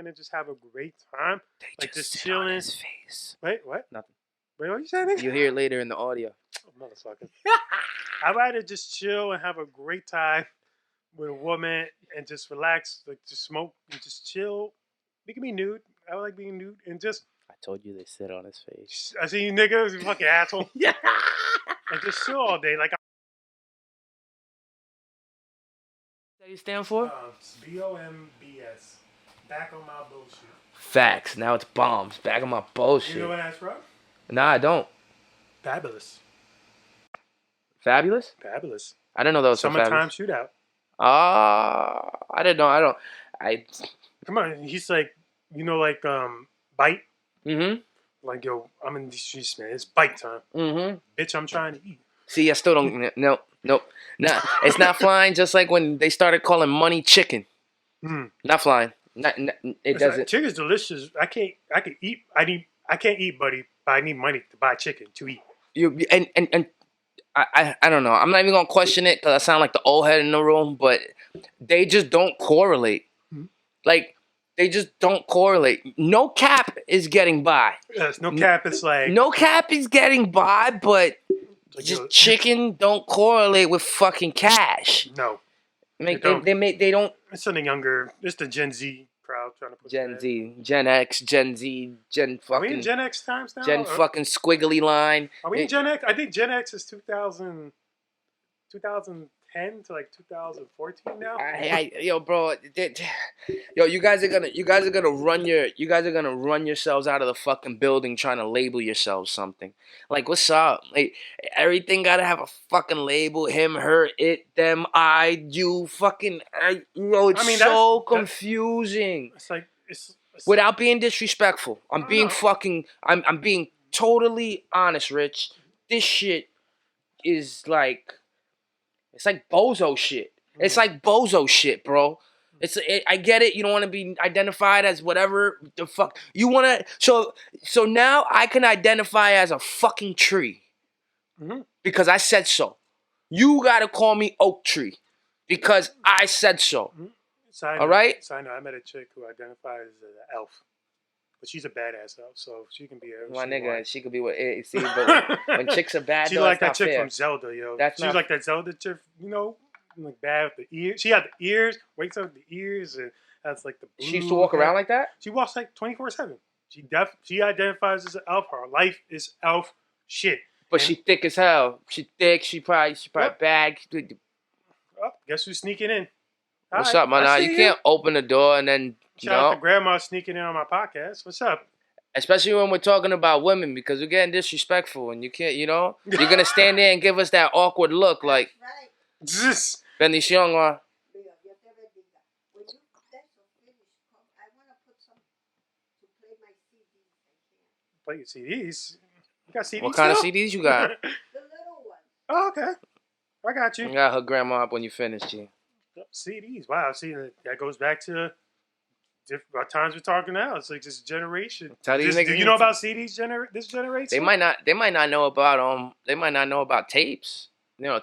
woman and just have a great time. They like just sit chilling. on his face. Wait, what? Nothing. Wait, what you saying? You'll hear it later in the audio. Oh, motherfucker. I'd rather just chill and have a great time with a woman and just relax, like just smoke and just chill. We can be nude. I like being nude and just. I told you they sit on his face. I see you niggas, you fucking asshole. Yeah. And just chill all day. Like. What do you stand for? B.O.M.B.S. Back on my bullshit. Facts. Now it's bombs. Back on my bullshit. You know what that's from? Nah, I don't. Fabulous. Fabulous? Fabulous. I didn't know that was so Summertime Fabulous. Shootout. I didn't know. Come on, he's like, bite. Mm-hmm. Like, yo, I'm in these streets, man. It's bite time. Mm-hmm. Bitch, I'm trying to eat. See, I still don't. Nope. Nah, it's not flying. Just like when they started calling money chicken. Not flying. It doesn't. Chicken's delicious. I can eat. I can't eat, buddy. But I need money to buy chicken to eat. And I don't know. I'm not even gonna question it because I sound like the old head in the room. But they just don't correlate. Like they just don't correlate. No cap is getting by. Yes, no cap. It's like no cap is getting by, but like, just chicken don't correlate with fucking cash. No, they don't. It's something younger. It's the Gen Z crowd trying to put Gen Z, Gen X, Gen Z, Gen fucking. Are we in Gen X times now? Gen fucking squiggly line. Are we in Gen X? I think Gen X is 2010 to like 2014 now. Yo, bro, yo, you guys are gonna run yourselves out of the fucking building trying to label yourselves something. Like, what's up? Like, everything gotta have a fucking label. Him, her, it, them, I, you, fucking. It's so confusing. It's like it's without being disrespectful. I'm being totally honest, Rich. This shit is like. It's like bozo shit. It's like bozo shit, bro. I get it. You don't want to be identified as whatever the fuck you want to. So now I can identify as a fucking tree because I said so. You gotta call me oak tree because I said so. All right. So I know I met a chick who identifies as an elf, but she's a badass elf, so she can be a. My nigga, she could be what. See, but when chicks are bad, she's like that chick from Zelda, yo. She's like that Zelda chick, like bad with the ears. She had the ears, wakes up with the ears, and has like the. Blue she used to walk around like that. She walks like 24/7. She identifies as an elf. Her life is elf shit. But she thick as hell. She thick. She probably bad. Oh, guess who's sneaking in? What's up, man? You can't open the door and then. Shout out to grandma sneaking in on my podcast. What's up? Especially when we're talking about women, because we're getting disrespectful, and you can't, you're gonna stand there and give us that awkward look, like. Bendición. Play your CDs. You got CDs? What kind of CDs you got? The little ones. Oh, okay. I got you. You got her grandma up when you finish, G. CDs. Wow. See, that goes back to what times we're talking now. It's like this generation. Do you know about CDs? This generation? They might not know about They might not know about tapes.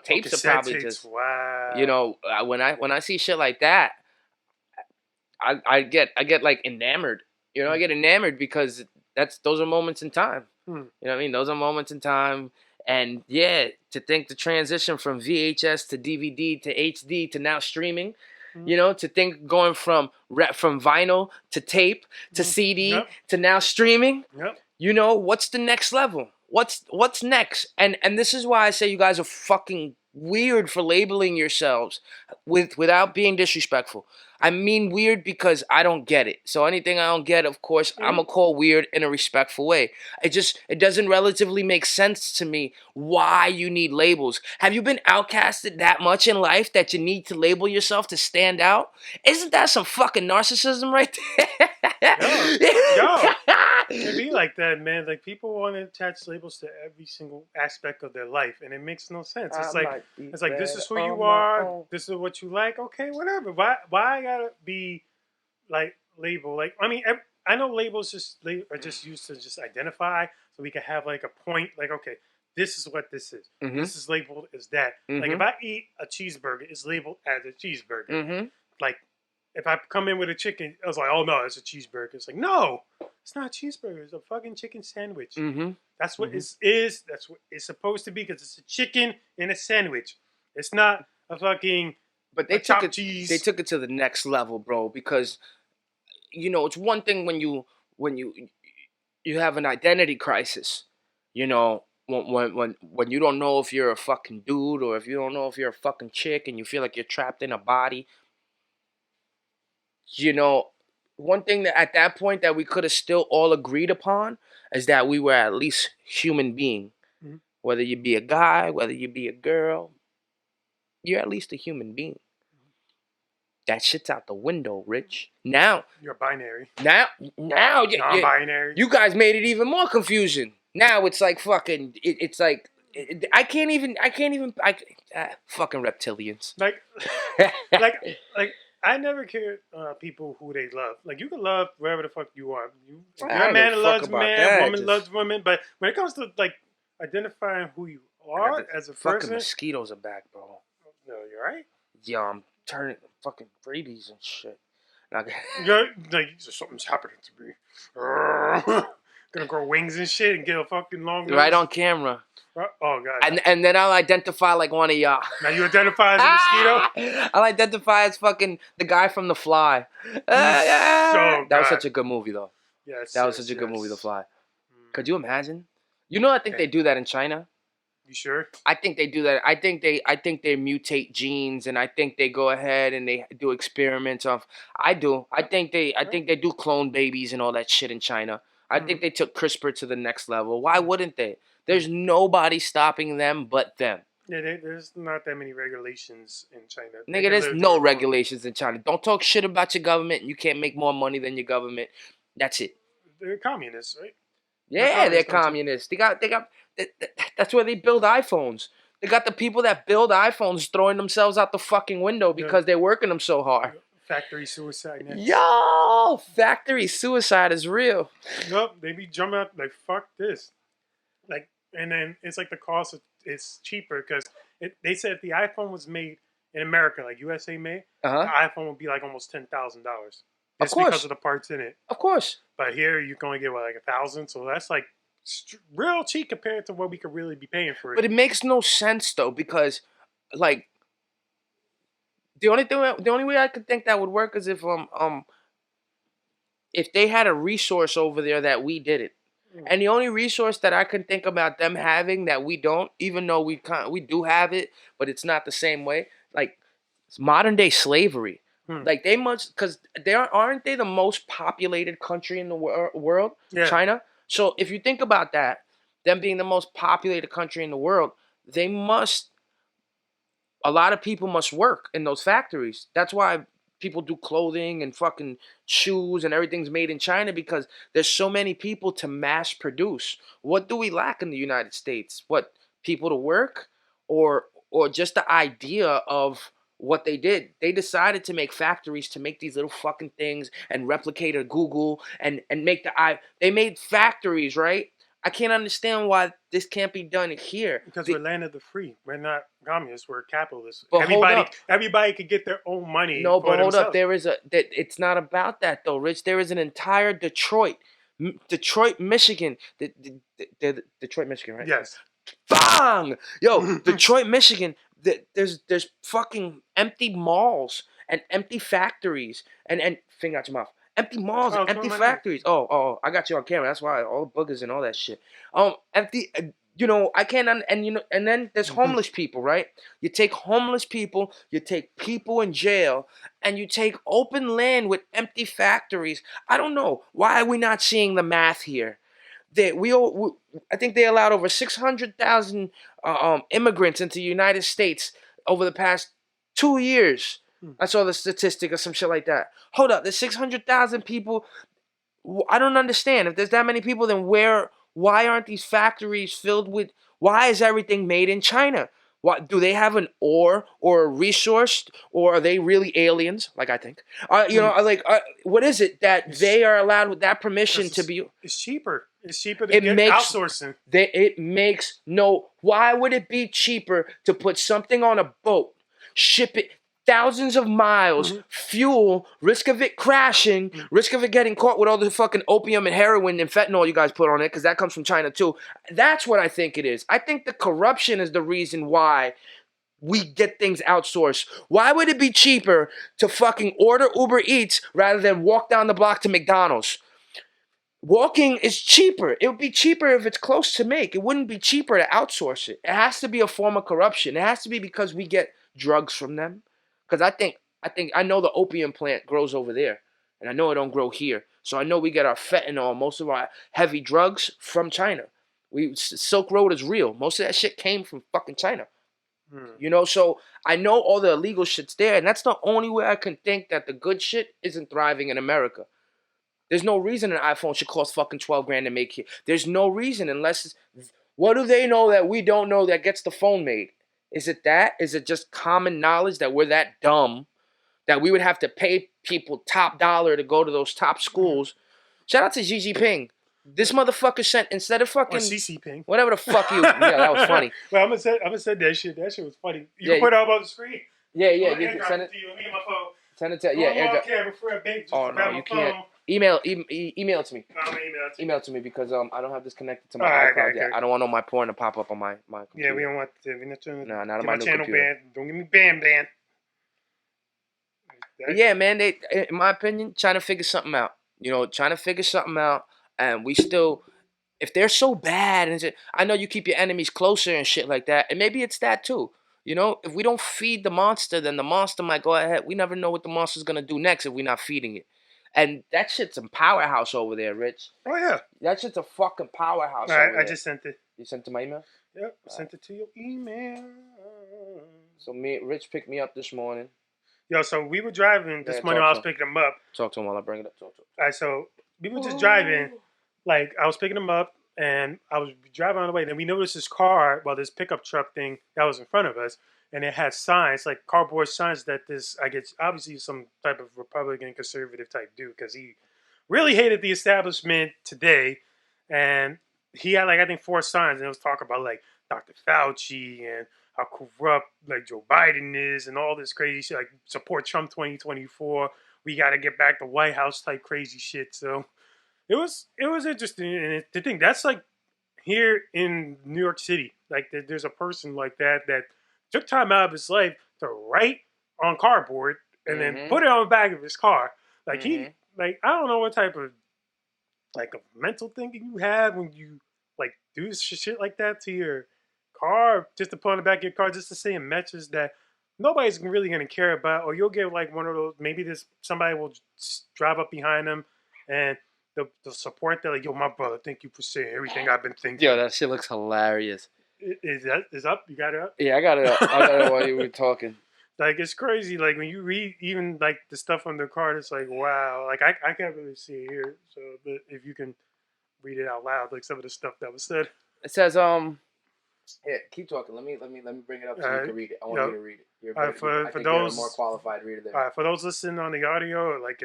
Tapes are probably tapes. Just. Wow. When I see shit like that, I get like enamored. I get enamored because those are moments in time. You know what I mean? Those are moments in time. And yeah, to think the transition from VHS to DVD to HD to now streaming, to think going from vinyl to tape to CD to now streaming, what's the next level? What's next? And this is why I say you guys are fucking weird for labeling yourselves without being disrespectful. I mean weird because I don't get it. So anything I don't get, of course, I'm gonna call weird in a respectful way. It doesn't relatively make sense to me why you need labels. Have you been outcasted that much in life that you need to label yourself to stand out? Isn't that some fucking narcissism right there? Yo. It be like that, man. Like, people want to attach labels to every single aspect of their life, and it makes no sense. It's like this is who you are. This is what you like. Okay, whatever. Why I gotta be like label? Like, I mean, I know labels are just used to just identify, so we can have like a point. Like, okay, this is what this is. This is labeled as that. Like, if I eat a cheeseburger, it's labeled as a cheeseburger. Like, if I come in with a chicken, I was like, oh no, it's a cheeseburger. It's like, no, it's not a cheeseburger. It's a fucking chicken sandwich. Mm-hmm. That's what it is. That's what it's supposed to be because it's a chicken in a sandwich. It's not a fucking But they chopped took it. cheese. They took it to the next level, bro. Because it's one thing when you have an identity crisis. When you don't know if you're a fucking dude or if you don't know if you're a fucking chick and you feel like you're trapped in a body. One thing that at that point that we could have still all agreed upon is that we were at least human being. Mm-hmm. Whether you be a guy, whether you be a girl, you're at least a human being. That shit's out the window, Rich. Now you're binary. Now non-binary. You guys made it even more confusion. Now it's like fucking. It's like I can't even. Fucking reptilians. Like I never cared people who they love. Like you can love wherever the fuck you want. You're a man that loves man, woman loves woman. But when it comes to like identifying who you are as a person, fucking mosquitoes are back, bro. No, you're right. Yeah, I'm turning fucking rabies and shit. You're like something's happening to me. Gonna grow wings and shit and get a fucking long nose. Right on camera. Oh god. And then I'll identify like one of y'all. Now you identify as a mosquito? I'll identify as fucking the guy from The Fly. That was such a good movie though. Yes. That was such a good movie, The Fly. Could you imagine? I think they do that in China. You sure? I think they do that. I think they mutate genes, and I think they go ahead and they do experiments of. I think they do clone babies and all that shit in China. I think they took CRISPR to the next level. Why wouldn't they? There's nobody stopping them but them. Yeah, there's not that many regulations in China. Nigga, there's no regulations in China. Don't talk shit about your government. You can't make more money than your government. That's it. They're communists, right? Yeah, they're communists. They got. That's where they build iPhones. They got the people that build iPhones throwing themselves out the fucking window because they're working them so hard. Factory suicide next. Yo, factory suicide is real. Nope, they be jumping out like fuck this, like, and then it's like the cost is cheaper because they said if the iPhone was made in America, like USA made, the iPhone would be like almost $10,000. Of course, because of the parts in it. Of course, but here you can only get like 1,000, so that's like real cheap compared to what we could really be paying for it. But it makes no sense though because, like. The only way I could think that would work is if they had a resource over there that we didn't, and the only resource that I can think about them having that we don't, even though we do have it, but it's not the same way. Like it's modern day slavery. Like they must because aren't they the most populated country in the world? Yeah. China. So if you think about that, them being the most populated country in the world, they must. A lot of people must work in those factories. That's why people do clothing and fucking shoes and everything's made in China because there's so many people to mass produce. What do we lack in the United States? What, people to work? Or just the idea of what they did. They decided to make factories to make these little fucking things and replicate a Google and make they made factories, right? I can't understand why this can't be done here. Because we're land of the free. We're not communists. We're capitalists. But everybody could get their own money. No, but hold up. It's not about that though, Rich. There is an entire Detroit, Michigan. Detroit, Michigan, right? Yes. Bang! Yo, Detroit, Michigan. There's fucking empty malls and empty factories and finger out your mouth. Empty malls and empty factories. Oh, I got you on camera. That's why all the boogers and all that shit. Empty. I can't. And then there's homeless people, right? You take homeless people, you take people in jail, and you take open land with empty factories. I don't know why are we not seeing the math here. I think they allowed over 600,000 immigrants into the United States over the past 2 years. I saw the statistic or some shit like that. Hold up, there's 600,000 people. I don't understand. If there's that many people, then why aren't these factories filled with, why is everything made in China? What, do they have an ore or a resource, or are they really aliens, like I think? What is it that they are allowed with that permission to be? It's cheaper. It's cheaper to get outsourcing. Why would it be cheaper to put something on a boat, ship it thousands of miles, fuel, risk of it crashing, risk of it getting caught with all the fucking opium and heroin and fentanyl you guys put on it, because that comes from China too. That's what I think it is. I think the corruption is the reason why we get things outsourced. Why would it be cheaper to fucking order Uber Eats rather than walk down the block to McDonald's? Walking is cheaper. It would be cheaper if it's close to make. It wouldn't be cheaper to outsource it. It has to be a form of corruption. It has to be because we get drugs from them. Because I know the opium plant grows over there, and I know it don't grow here. So I know we get our fentanyl, most of our heavy drugs from China. Silk Road is real. Most of that shit came from fucking China. You know, so I know all the illegal shit's there, and that's the only way I can think that the good shit isn't thriving in America. There's no reason an iPhone should cost fucking $12,000 to make here. There's no reason unless what do they know that we don't know that gets the phone made? Is it that? Is it just common knowledge that we're that dumb that we would have to pay people top dollar to go to those top schools? Shout out to Xi Jinping. This motherfucker sent, instead of fucking... Or CC Ping. Whatever the fuck you... Yeah, that was funny. Well, I'm gonna say that shit. That shit was funny. You can put it up on the screen. Yeah. You can send it to you. Me and my phone. Send it to... Yeah, airdrop. no, you can't. Email it to me. Email it to you. Email it to me because I don't have this connected to my iCloud yet. I don't want all my porn to pop up on my computer. Yeah, we don't want to. No, not on my new channel computer. banned. Don't get me banned. Yeah, man. They, in my opinion, trying to figure something out. You know, trying to figure something out, and we still, if they're so bad, and I know you keep your enemies closer and shit like that, and maybe it's that too. You know, if we don't feed the monster, then the monster might go ahead. We never know what the monster's gonna do next if we're not feeding it. And that shit's a powerhouse over there, Rich. Oh, yeah. That shit's a fucking powerhouse over there. I just sent it. You sent it to my email? Yep, I sent it to your email. So Rich picked me up this morning. Yo, so we were driving this morning while I was picking him up. Talk to him while I bring it up. Talk to him. All right, so we were just driving. Like, I was picking him up, and I was driving on the way. Then we noticed this car, this pickup truck thing that was in front of us. And it had signs, like cardboard signs that I guess, obviously some type of Republican conservative type dude, because he really hated the establishment today. And he had, like, I think 4 signs, and it was talking about, like, Dr. Fauci and how corrupt, like, Joe Biden is and all this crazy shit, like, support Trump 2024. We got to get back to White House type crazy shit. So it was interesting. And to think that's, like, here in New York City, like, there's a person like that took time out of his life to write on cardboard and then put it on the back of his car. Like, I don't know what type of, like, a mental thinking you have when you, like, do shit like that to your car, just to put on the back of your car, just to say a message that nobody's really going to care about. Or you'll get, like, one of those, maybe somebody will drive up behind them and the support that, like, yo, my brother, thank you for saying everything I've been thinking. Yo, that shit looks hilarious. Is up? You got it up? Yeah, I got it up. I got it while you were talking. Like, it's crazy. Like, when you read even, like, the stuff on the card, it's like, wow. Like, I can't really see it here. So, but if you can read it out loud, like some of the stuff that was said. It says, yeah, keep talking. Let me bring it up so you can read it. I want you to read it. For those, you're a more qualified reader than me. For those listening on the audio, like,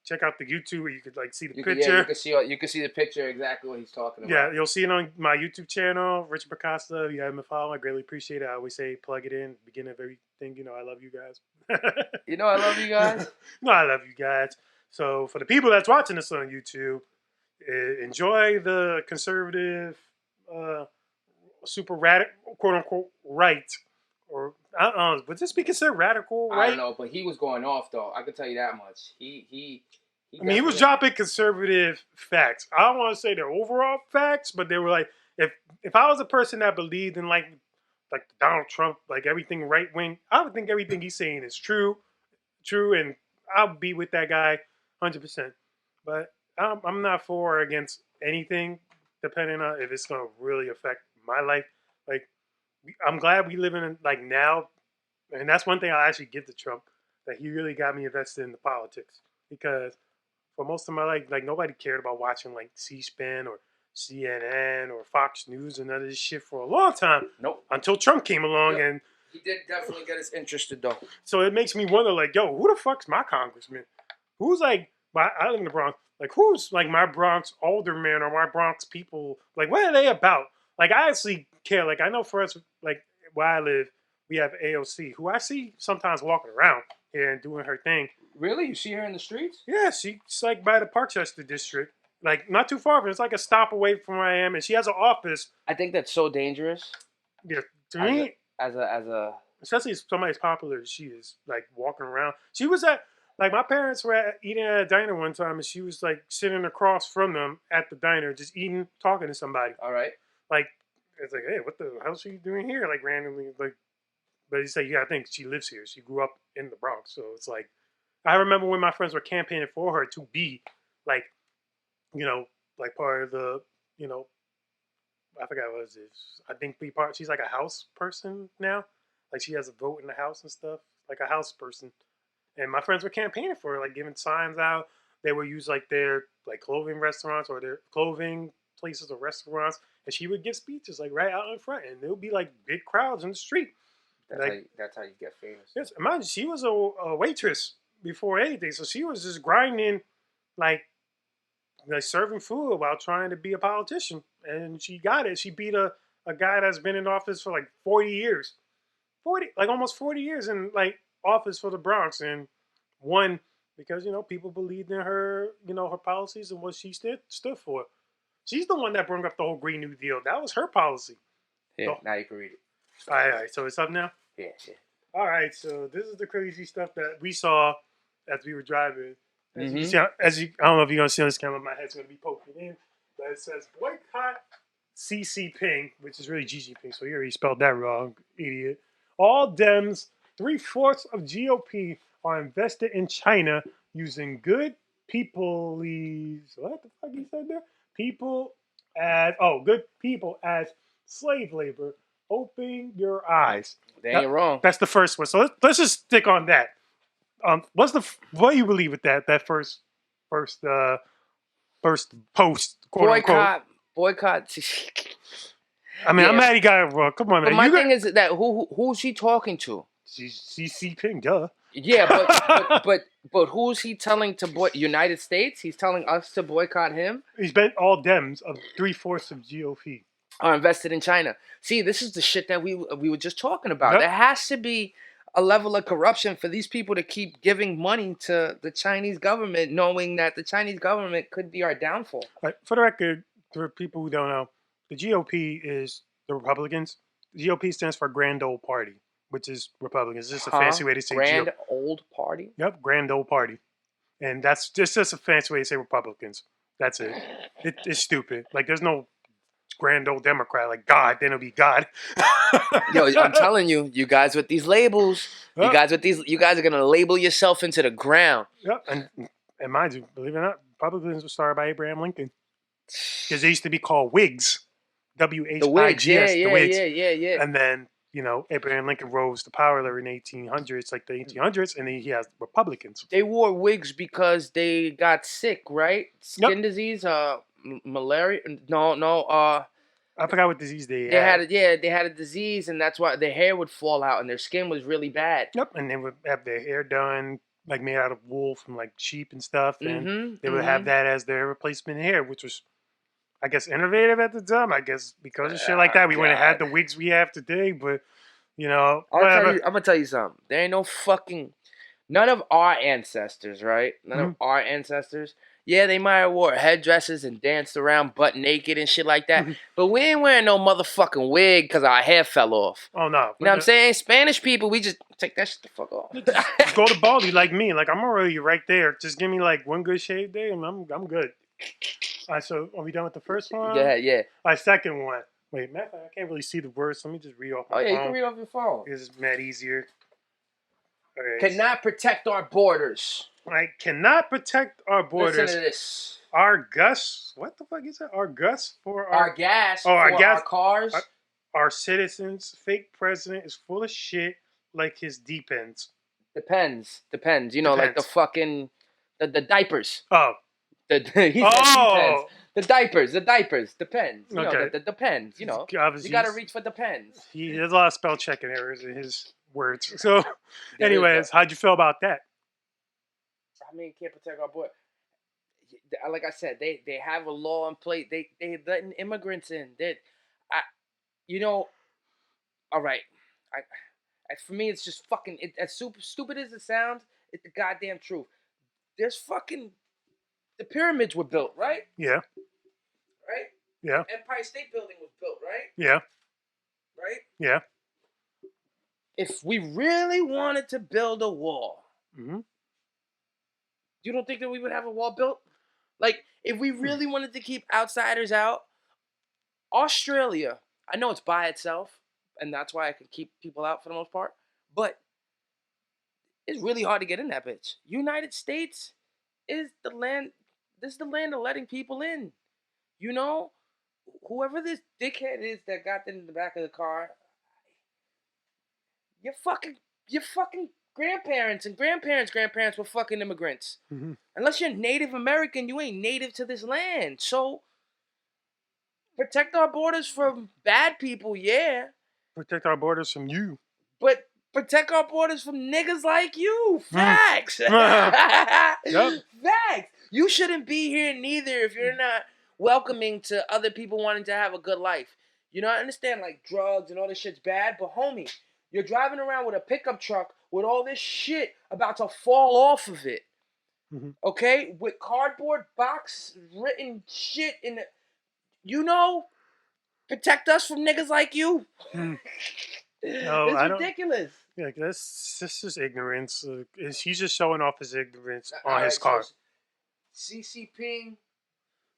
check out the YouTube where you could, like, see the picture. Yeah, you can see the picture, exactly what he's talking about. Yeah, you'll see it on my YouTube channel, Rich Pigkaso. If you haven't been following, I greatly appreciate it. I always say plug it in, beginning of everything. You know, I love you guys. You know I love you guys? No, I love you guys. So for the people that's watching this on YouTube, enjoy the conservative, super radical, quote unquote, right. Or, I don't know, would this be considered radical right? I don't know, but he was going off, though. I can tell you that much. He was dropping conservative facts. I don't want to say they're overall facts, but they were like, if I was a person that believed in, like Donald Trump, like everything right wing, I would think everything he's saying is true, and I'll be with that guy 100%. But I'm not for or against anything, depending on if it's going to really affect my life. Like, I'm glad we live in, like, now, and that's one thing I actually give to Trump, that he really got me invested in the politics, because for most of my life, like, nobody cared about watching, like, C-SPAN or CNN or Fox News and none of this shit for a long time. Nope. Until Trump came along. Yep. And he did definitely get us interested, though. So it makes me wonder, like, yo, who the fuck's my congressman? Who's, like, I live in the Bronx. Like, who's, like, my Bronx alderman or my Bronx people? Like, what are they about? Like, I actually care. Like, I know for us, like, where I live, we have AOC, who I see sometimes walking around here and doing her thing. Really? You see her in the streets? Yeah, she's like by the Parkchester district, like not too far, but it's like a stop away from where I am, and she has an office. I think that's so dangerous. Yeah, to me, as a especially if somebody's popular as she is, like walking around. She was at like my parents were eating at a diner one time, and she was like sitting across from them at the diner, just eating, talking to somebody. All right. Like it's like, hey, what the hell is she doing here? Like randomly, like. But you say, yeah, I think she lives here. She grew up in the Bronx, so it's like I remember when my friends were campaigning for her to be like, like part of the, I forgot what it is. I think she's like a house person now. Like she has a vote in the house and stuff, like a house person. And my friends were campaigning for her, like giving signs out. They would use like their like clothing restaurants or their clothing places or restaurants, and she would give speeches like right out in front, and there would be like big crowds in the street. That's how you get famous. Yes, imagine she was a waitress before anything, so she was just grinding, like serving food while trying to be a politician, and she got it. She beat a guy that's been in office for like 40 years, almost 40 years in like office for the Bronx, and won because people believed in her, her policies and what she stood for. She's the one that brought up the whole Green New Deal. That was her policy. Yeah, now you can read it. All right, so it's up now? Yeah. All right, so this is the crazy stuff that we saw as we were driving. As Mm-hmm. you see, I don't know if you're going to see on this camera, my head's going to be poking in, but it says boycott CC Ping, which is really Gigi Ping, so you already spelled that wrong, idiot. All Dems, 3/4 of GOP are invested in China using good people's, what the fuck he said there? Good people as slave labor. Open your eyes. They ain't wrong. That's the first one. So let's just stick on that. What do you believe with that? That first post, quote unquote. Boycott. I mean, I'm mad he got it wrong. Come on, man. But my thing is that who's he talking to? CC Ping, duh. Yeah, but who's he telling to United States? He's telling us to boycott him. He's been all Dems of 3/4 of GOP are invested in China. See, this is the shit that we were just talking about. Yep. There has to be a level of corruption for these people to keep giving money to the Chinese government, knowing that the Chinese government could be our downfall. Right. For the record, for people who don't know, the GOP is the Republicans. The GOP stands for Grand Old Party, which is Republicans. It's just a fancy way to say Grand Old Party? Yep, Grand Old Party. And that's just a fancy way to say Republicans. That's it. It's stupid. Like, there's no Grand Old Democrat. Like, God, then it'll be God. Yo, I'm telling you, you guys with these labels, you guys are going to label yourself into the ground. Yep, and mind you, believe it or not, Republicans were started by Abraham Lincoln. Because they used to be called Whigs. WHIGS. The Whigs, yeah. And then, Abraham Lincoln rose to power in the 1800s, and then he has Republicans. They wore wigs because they got sick, right? Skin disease, malaria. No. I forgot what disease they had. They had a disease, and that's why their hair would fall out, and their skin was really bad. Yep, and they would have their hair done, like made out of wool from like sheep and stuff, and they would have that as their replacement hair, which was, I guess, innovative at the time. I guess because of shit like that, we wouldn't have had the wigs we have today. But I'm gonna tell you something. There ain't no fucking none of our ancestors, right? None of our ancestors. Yeah, they might have wore headdresses and danced around butt naked and shit like that. But we ain't wearing no motherfucking wig because our hair fell off. Oh, no. You know what I'm saying? Spanish people, we just take that shit the fuck off. Go to Baldy like me. Like, I'm already right there. Just give me, like, one good shave day and I'm good. All right, so are we done with the first one? Yeah. All right, second one. Wait, Matt, I can't really see the words. So let me just read off my phone. Oh, yeah, you can read off your phone. This is mad easier. Okay. Cannot protect our borders. I cannot protect our borders. Listen to this. Our Gus, what the fuck is that? Our Gus for our gas. Our cars. Our citizens. Fake president is full of shit like his Depends. Depends. Like the fucking the diapers. Oh. Depends. The diapers. Depends. Okay. The depends. Obviously, you gotta reach for depends. There's a lot of spell checking errors in his words. So, anyways, how'd you feel about that? I mean, can't protect our boy. Like I said, they have a law in place. They letting immigrants in. All right. For me, it's just fucking. As super stupid as it sounds, it's the goddamn truth. There's fucking. The pyramids were built, right? Yeah. Right? Yeah. The Empire State Building was built, right? Yeah. Right? Yeah. If we really wanted to build a wall, mm-hmm. you don't think that we would have a wall built? Like, if we really wanted to keep outsiders out, Australia, I know it's by itself, and that's why I can keep people out for the most part, but it's really hard to get in that bitch. United States is the land, this is the land of letting people in. You know? Whoever this dickhead is that got in the back of the car, your fucking grandparents and grandparents were fucking immigrants. Mm-hmm. Unless you're Native American, you ain't native to this land. So protect our borders from bad people, yeah. Protect our borders from you. But protect our borders from niggas like you. Facts. Yep. Facts. You shouldn't be here neither if you're not welcoming to other people wanting to have a good life. You know, I understand like drugs and all this shit's bad, but homie, you're driving around with a pickup truck with all this shit about to fall off of it. Mm-hmm. Okay? With cardboard box written shit in the... You know? Protect us from niggas like you. No, It's ridiculous. Yeah, this is ignorance. He's just showing off his ignorance on his car. So CC Ping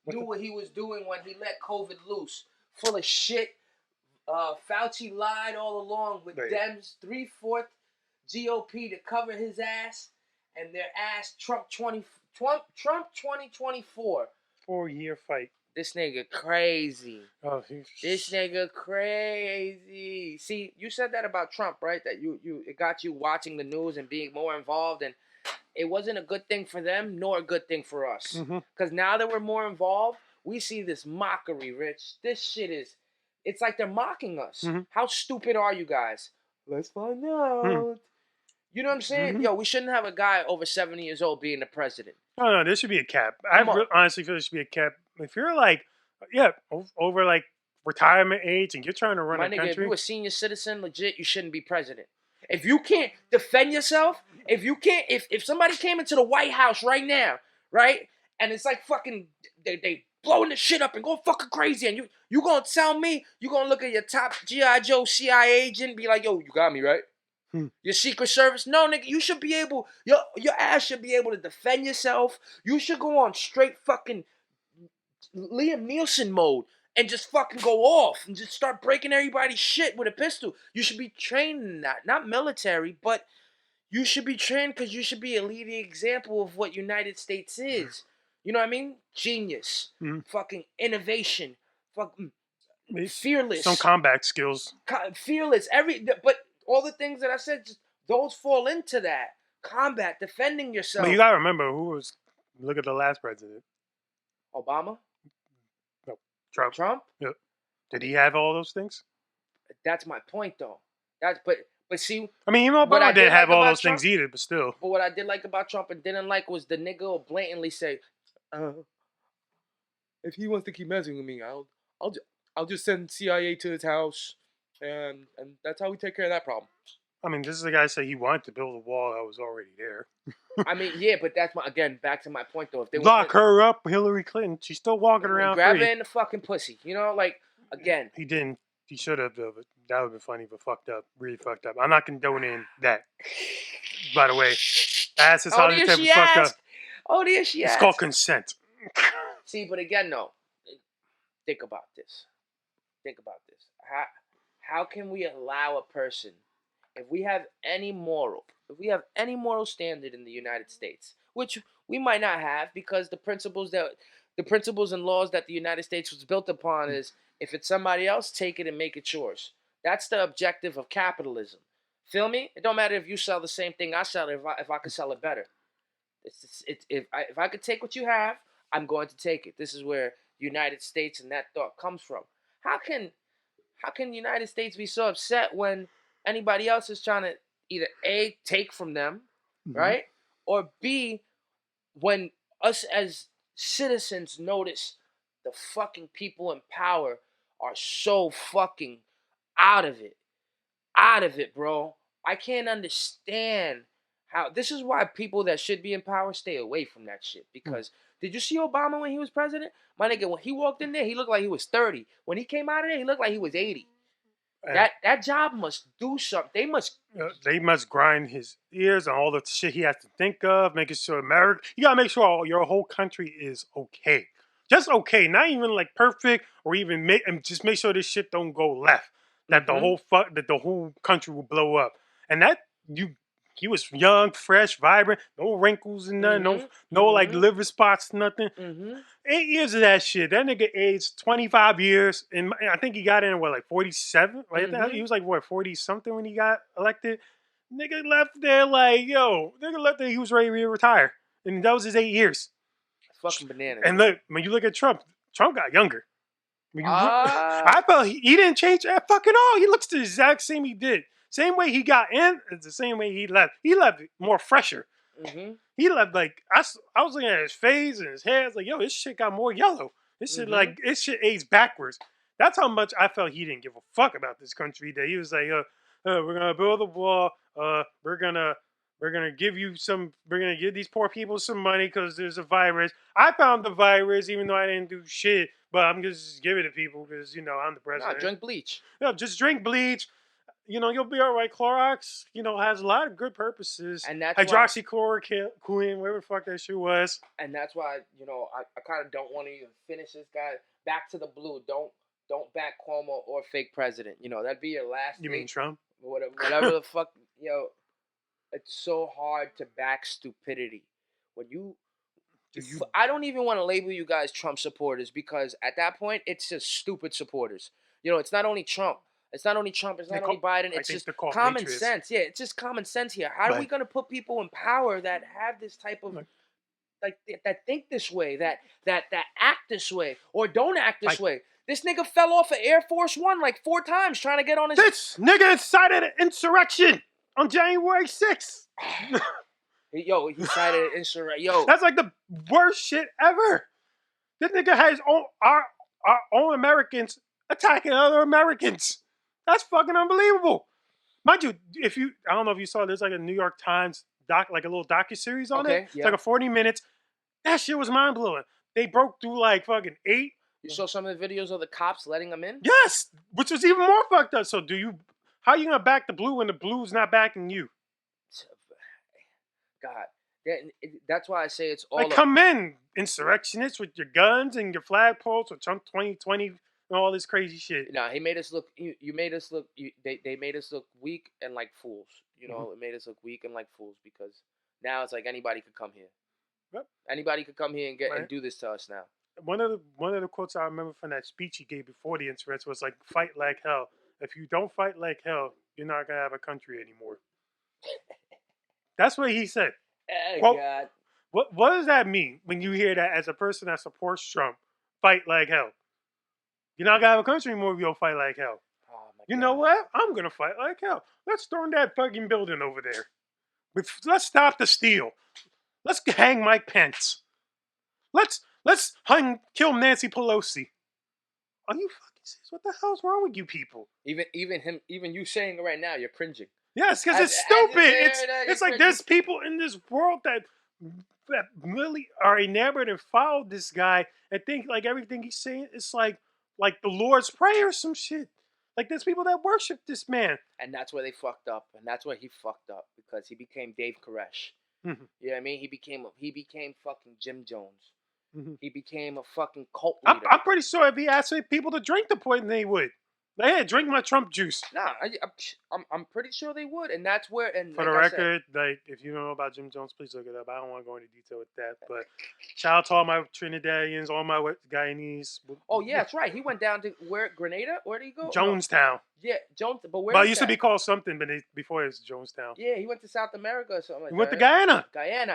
knew what he was doing when he let COVID loose. Full of shit. Fauci lied all along with Dems 3/4 GOP to cover his ass and their ass Trump 2024. 4-year fight. This nigga crazy. Oh, this nigga crazy. See, you said that about Trump, right? That it got you watching the news and being more involved, and it wasn't a good thing for them nor a good thing for us. Because now that we're more involved, we see this mockery, Rich. This shit is, it's like they're mocking us. How stupid are you guys? Let's find out. You know what I'm saying? Yo, we shouldn't have a guy over 70 years old being the president. No, there should be a cap. I honestly feel there should be a cap. If you're like, over like retirement age and you're trying to run a country. If you're a senior citizen, legit, you shouldn't be president. If you can't defend yourself, if somebody came into the White House right now, right, and it's like fucking, they blowing the shit up and going fucking crazy, and you gonna tell me, you gonna look at your top G.I. Joe CIA agent and be like, yo, you got me, right? Your Secret Service? No, nigga, you should be able, your ass should be able to defend yourself. You should go on straight fucking Liam Neeson mode and just fucking go off and just start breaking everybody's shit with a pistol. You should be trained in that. Not military, but you should be trained because you should be a leading example of what United States is. You know what I mean? Genius. Fucking innovation. Fucking fearless. Some combat skills. Fearless. But all the things that I said, those fall into that. Combat, defending yourself. But you gotta remember look at the last president. Obama? No. Trump. Trump? Yep. Did he have all those things? That's my point, though. But see, I mean, Obama didn't have all those things either, but still. But what I did like about Trump and didn't like was the nigga will blatantly say, if he wants to keep messing with me, I'll just send CIA to his house, and that's how we take care of that problem. I mean, this is the guy who said he wanted to build a wall that was already there. I mean, yeah, but that's back to my point though. If they lock her up, Hillary Clinton, she's still walking around. Grab her in the fucking pussy, you know, like again. He didn't. He should have though. But that would have been funny, but fucked up, really fucked up. I'm not condoning that. By the way, ass is how this type of fucked up. Oh, there she is. It's called consent. See, but again, no. Think about this. How can we allow a person, if we have any moral standard in the United States, which we might not have because the principles and laws that the United States was built upon is, if it's somebody else, take it and make it yours. That's the objective of capitalism. Feel me? It don't matter if you sell the same thing I sell if I could sell it better. If I could take what you have, I'm going to take it. This is where United States and that thought comes from. How can the United States be so upset when anybody else is trying to either A, take from them, right? Or B, when us as citizens notice the fucking people in power are so fucking out of it, bro. I can't understand how. This is why people that should be in power stay away from that shit. Because did you see Obama when he was president? My nigga, when he walked in there, he looked like he was 30. When he came out of there, he looked like he was 80. That job must do something. They must grind his ears and all the shit he has to think of, making sure America. You gotta make sure your whole country is okay, just okay, not even like perfect, or even just make sure this shit don't go left. That the whole country will blow up, and that he was young, fresh, vibrant, no wrinkles and nothing, no like liver spots, nothing. 8 years of that shit. That nigga aged 25 years, and I think he got in at, like 47, right? He was like 40 something when he got elected. Nigga left there like, nigga left there. He was ready to retire, and that was his 8 years. Fucking bananas. And look, when you look at Trump got younger. I felt he didn't change that fucking all. He looks the exact same he did. Same way he got in, it's the same way he left. He left more fresher. He left like I was looking at his face and his hair. I was like, this shit got more yellow. This shit aged backwards. That's how much I felt he didn't give a fuck about this country. That he was like, we're gonna build a wall. We're gonna give you some. We're gonna give these poor people some money because there's a virus. I found the virus even though I didn't do shit. But I'm just give it to people because I'm the president. No, drink bleach. No, just drink bleach. You'll be all right. Clorox, has a lot of good purposes. And that's hydroxychloroquine, whatever the fuck that shit was. And that's why, I kind of don't want to even finish this guy. Back to the blue. Don't back Cuomo or fake president. That'd be your last. You mean Trump? Whatever the fuck, it's so hard to back stupidity. When I don't even want to label you guys Trump supporters because at that point, it's just stupid supporters. It's not only Trump. It's not only Biden. It's just common sense. Yeah, it's just common sense here. How are we going to put people in power that have this type of, that think this way, that act this way, or don't act this way? This nigga fell off of Air Force One like 4 times trying to get on his... This nigga incited an insurrection on January 6th. He cited an insurrection. That's like the worst shit ever. This nigga has our own Americans attacking other Americans. That's fucking unbelievable. Mind you, I don't know if you saw, there's like a New York Times like a little docuseries on it. It's like a 40 minutes. That shit was mind blowing. They broke through like fucking 8. You saw some of the videos of the cops letting them in? Yes, which was even more fucked up. So how are you gonna back the blue when the blue's not backing you? God, that's why I say it's all. Come in, insurrectionists, with your guns and your flagpoles with Trump 2020 and all this crazy shit. Nah, he made us look. You made us look. They made us look weak and like fools. It made us look weak and like fools because now it's like anybody could come here. Yep. Anybody could come here and do this to us now. One of the quotes I remember from that speech he gave before the insurrection was like, "Fight like hell. If you don't fight like hell, you're not gonna have a country anymore." That's what he said. Oh, God. What does that mean when you hear that as a person that supports Trump? Fight like hell. You're not gonna have a country anymore if you don't fight like hell. Oh, you know what? I'm gonna fight like hell. Let's storm that fucking building over there. Let's stop the steal. Let's hang Mike Pence. Let's kill Nancy Pelosi. Are you fucking serious? What the hell's wrong with you people? Even you saying it right now, you're cringing. Yes, because it's stupid. It's like there's people in this world that really are enamored and follow this guy and think like everything he's saying is like the Lord's Prayer or some shit. Like there's people that worship this man. And that's where they fucked up. And that's where he fucked up because he became Dave Koresh. Mm-hmm. You know what I mean? He became fucking Jim Jones. Mm-hmm. He became a fucking cult leader. I'm pretty sure if he asked people to drink the poison, they would. Like, hey, drink my Trump juice. Nah, I'm pretty sure they would, and that's where. And for the record, if you don't know about Jim Jones, please look it up. I don't want to go into detail with that, but shout out to all my Trinidadians, all my Guyanese. Oh yeah, that's right. He went down to Grenada. Where did he go? Jonestown. Yeah, but where? Well, it used to be called something, but before it was Jonestown. Yeah, he went to South America or something like that. He went to Guyana.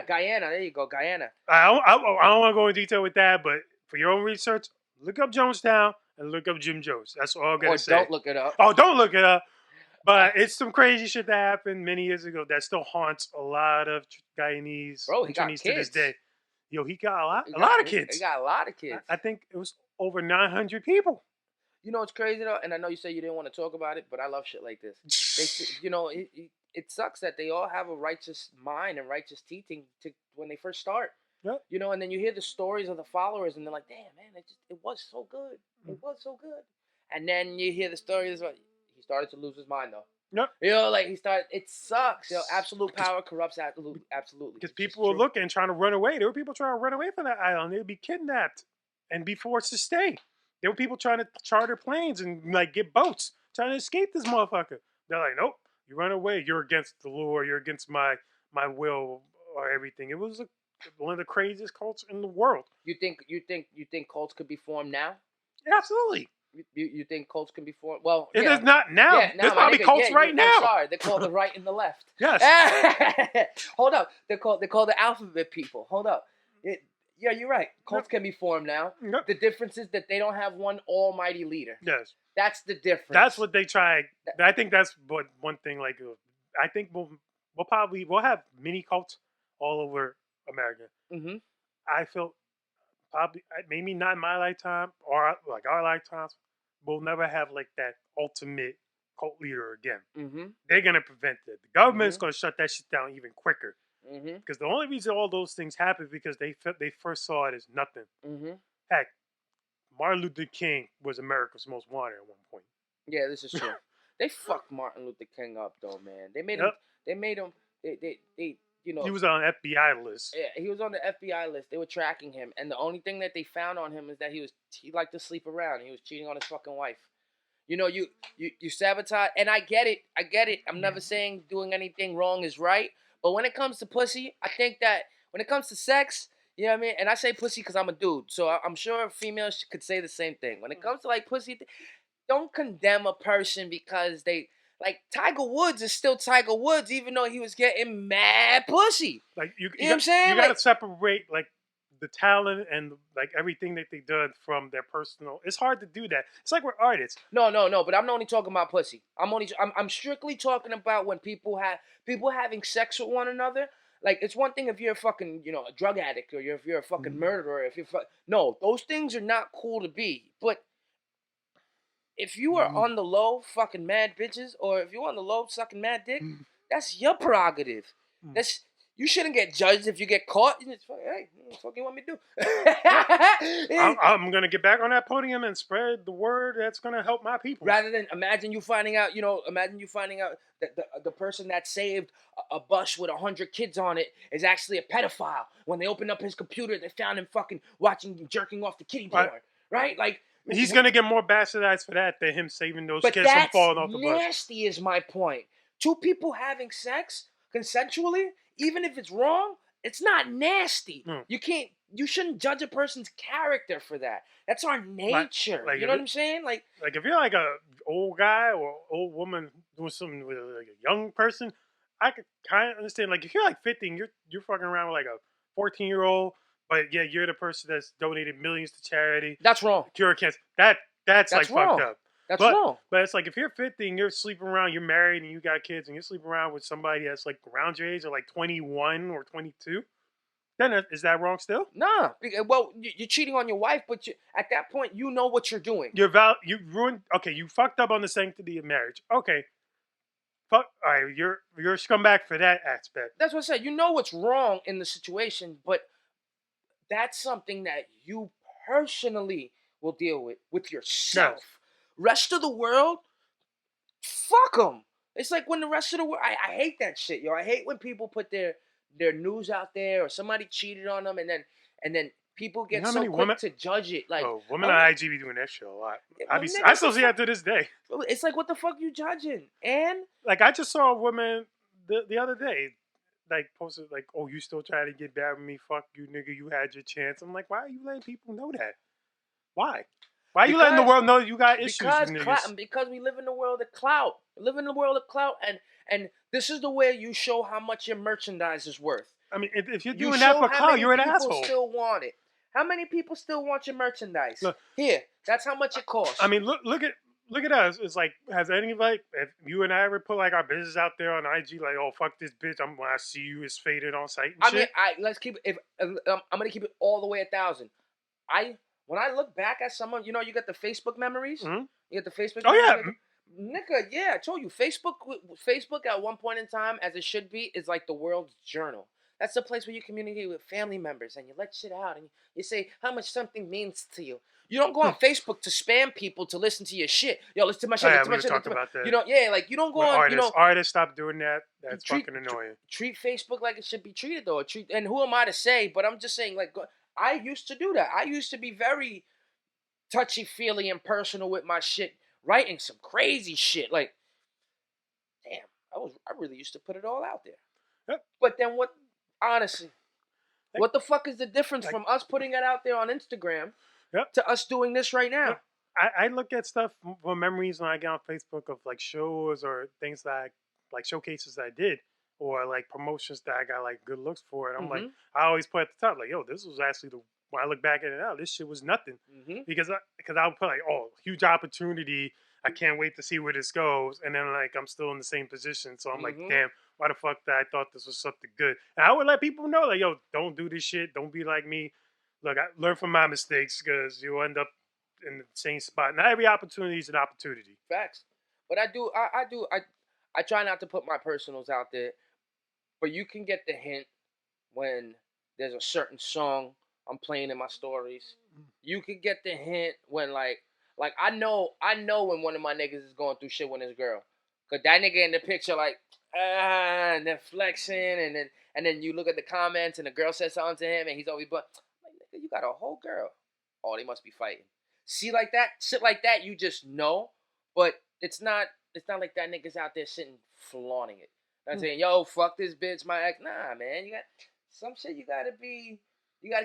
Guyana. There you go, Guyana. I don't want to go into detail with that, but for your own research, look up Jonestown. And look up Jim Jones. That's all I'm going to say. Don't look it up. Oh, don't look it up. But it's some crazy shit that happened many years ago that still haunts a lot of Guyanese Chinese to this day. He got a lot of kids. He got a lot of kids. I think it was over 900 people. You know, it's crazy though, and I know you say you didn't want to talk about it, but I love shit like this. It sucks that they all have a righteous mind and righteous teaching to when they first start. Yep. You know, and then you hear the stories of the followers, and they're like, "Damn, man, it was so good. It was so good." And then you hear the stories like he started to lose his mind though. Yep. You know, like he started. It sucks. You know, absolute power corrupts absolutely. Because people were looking, trying to run away. There were people trying to run away from that island. They'd be kidnapped and be forced to stay. There were people trying to charter planes and like get boats, trying to escape this motherfucker. They're like, nope, you run away. You're against the law. You're against my will or everything. It was one of the craziest cults in the world. You think cults could be formed now? Absolutely. You think cults can be formed? Well, it is not now. Yeah, there's probably cults right now. I'm sorry, they're called the right and the left. Yes. Hold up, they're called the alphabet people. Hold up. Yeah, you're right. Cults can be formed now. Yep. The difference is that they don't have one almighty leader. Yes. That's the difference. That's what they try. I think that's what one thing. Like, I think we'll have mini cults all over America. Mm-hmm. I feel probably maybe not in my lifetime or like our lifetimes. We'll never have like that ultimate cult leader again. Mm-hmm. They're gonna prevent it. The government's gonna shut that shit down even quicker. Mm-hmm. Because the only reason all those things happen because they first saw it as nothing. Mm-hmm. Heck, Martin Luther King was America's most wanted at one point. Yeah, this is true. They fucked Martin Luther King up though, man. They made him. They you know. He was on an FBI list. Yeah, he was on the FBI list. They were tracking him, and the only thing that they found on him is that he liked to sleep around. He was cheating on his fucking wife. You know, you sabotage, and I get it. I'm never saying doing anything wrong is right, but when it comes to pussy, I think that when it comes to sex, you know what I mean? And I say pussy because I'm a dude, so I'm sure females could say the same thing. When it comes to like pussy, don't condemn a person because they like Tiger Woods is still Tiger Woods, even though he was getting mad pussy. Like you know what I'm saying? You gotta separate like the talent and like everything that they did from their personal. It's hard to do that. It's like we're artists. No. But I'm only talking about pussy. I'm strictly talking about when people having sex with one another. Like it's one thing if you're a fucking a drug addict or if you're a fucking murderer. No, those things are not cool to be. But if you are on the low fucking mad bitches or if you're on the low sucking mad dick, that's your prerogative. You shouldn't get judged if you get caught. You just, hey, what the fuck you want me to do? I'm going to get back on that podium and spread the word that's going to help my people. Rather than imagine you finding out that the person that saved a bus with 100 kids on it is actually a pedophile. When they opened up his computer, they found him fucking jerking off the kiddie porn. Right? Like, he's going to get more bastardized for that than him saving those kids from falling off the bus. But that's nasty is my point. Two people having sex consensually, even if it's wrong, it's not nasty. You shouldn't judge a person's character for that. That's our nature. Like you know what I'm saying? Like if you're like a old guy or old woman doing something with like a young person, I could kind of understand. Like if you're like 50 and you're fucking around with like a 14-year-old, but yeah, you're the person that's donated millions to charity. That's wrong. Cure cancer. That's like wrong. fucked up. That's wrong. But it's like if you're 50 and you're sleeping around, you're married and you got kids and you're sleeping around with somebody that's like around your age or like 21 or 22, then is that wrong still? Nah. Well, you're cheating on your wife, but at that point, you know what you're doing. You ruined. Okay, you fucked up on the sanctity of marriage. Okay. All right, you're a scumbag for that aspect. That's what I said. You know what's wrong in the situation, but that's something that you personally will deal with yourself. Yes. Rest of the world, fuck them. It's like when the rest of the world, I hate that shit, yo. I hate when people put their news out there or somebody cheated on them and then people get so quick to judge it. Like, women on IG be doing that shit a lot. I still see that to this day. It's like, what the fuck you judging? And like, I just saw a woman the other day, like, posted like, "Oh, you still trying to get back with me? Fuck you, nigga. You had your chance." I'm like, why are you letting people know that? Why? Why are you letting the world know you got issues? Because we live in the world of clout. We live in the world of clout, and this is the way you show how much your merchandise is worth. I mean, if you're doing that for clout, you're an asshole. People still want it. How many people still want your merchandise? Look, here, that's how much it costs. I mean, look at us. It's like, has anybody, if you and I ever put like our business out there on IG, like, oh fuck this bitch, when I see you, it's faded on site. And shit. Let's keep it. I'm gonna keep it all the way 1,000. when I look back at someone, you get the Facebook memories. Mm-hmm. You get the Facebook. Oh memories? Nigga, yeah, I told you, Facebook at one point in time, as it should be, is like the world's journal. That's the place where you communicate with family members and you let shit out and you say how much something means to you. You don't go on Facebook to spam people to listen to your shit. Yo, listen to my shit. Oh, yeah, listen to my shit. talked about that. Like you don't go on. Artists stop doing that. That's fucking annoying. Treat Facebook like it should be treated, though. And who am I to say? But I'm just saying, like, I used to do that. I used to be very touchy-feely and personal with my shit, writing some crazy shit. Like, damn, I really used to put it all out there. Yep. But then what? Honestly, what the fuck is the difference from us putting it out there on Instagram to us doing this right now? Yep. I look at stuff for memories when I get on Facebook of like shows or things that like showcases that I did or like promotions that I got like good looks for. And I'm like, I always put at the top, like, yo, this was actually when I look back at it now, this shit was nothing. Because I would put like, oh, huge opportunity. I can't wait to see where this goes. And then like, I'm still in the same position. So I'm like, damn, why the fuck did I thought this was something good? And I would let people know, like, yo, don't do this shit. Don't be like me. Look, I learn from my mistakes because you'll end up in the same spot. Not every opportunity is an opportunity. Facts. But I try not to put my personals out there. But you can get the hint when there's a certain song I'm playing in my stories. You can get the hint when like I know when one of my niggas is going through shit with his girl. Cause that nigga in the picture like and then flexing and then you look at the comments and the girl says something to him and he's always like, nigga, you got a whole girl. Oh, they must be fighting. See like that? Shit like that you just know, but it's not like that nigga's out there sitting flaunting it. Not saying, yo, fuck this bitch, my ex. Nah, man. You got some shit you gotta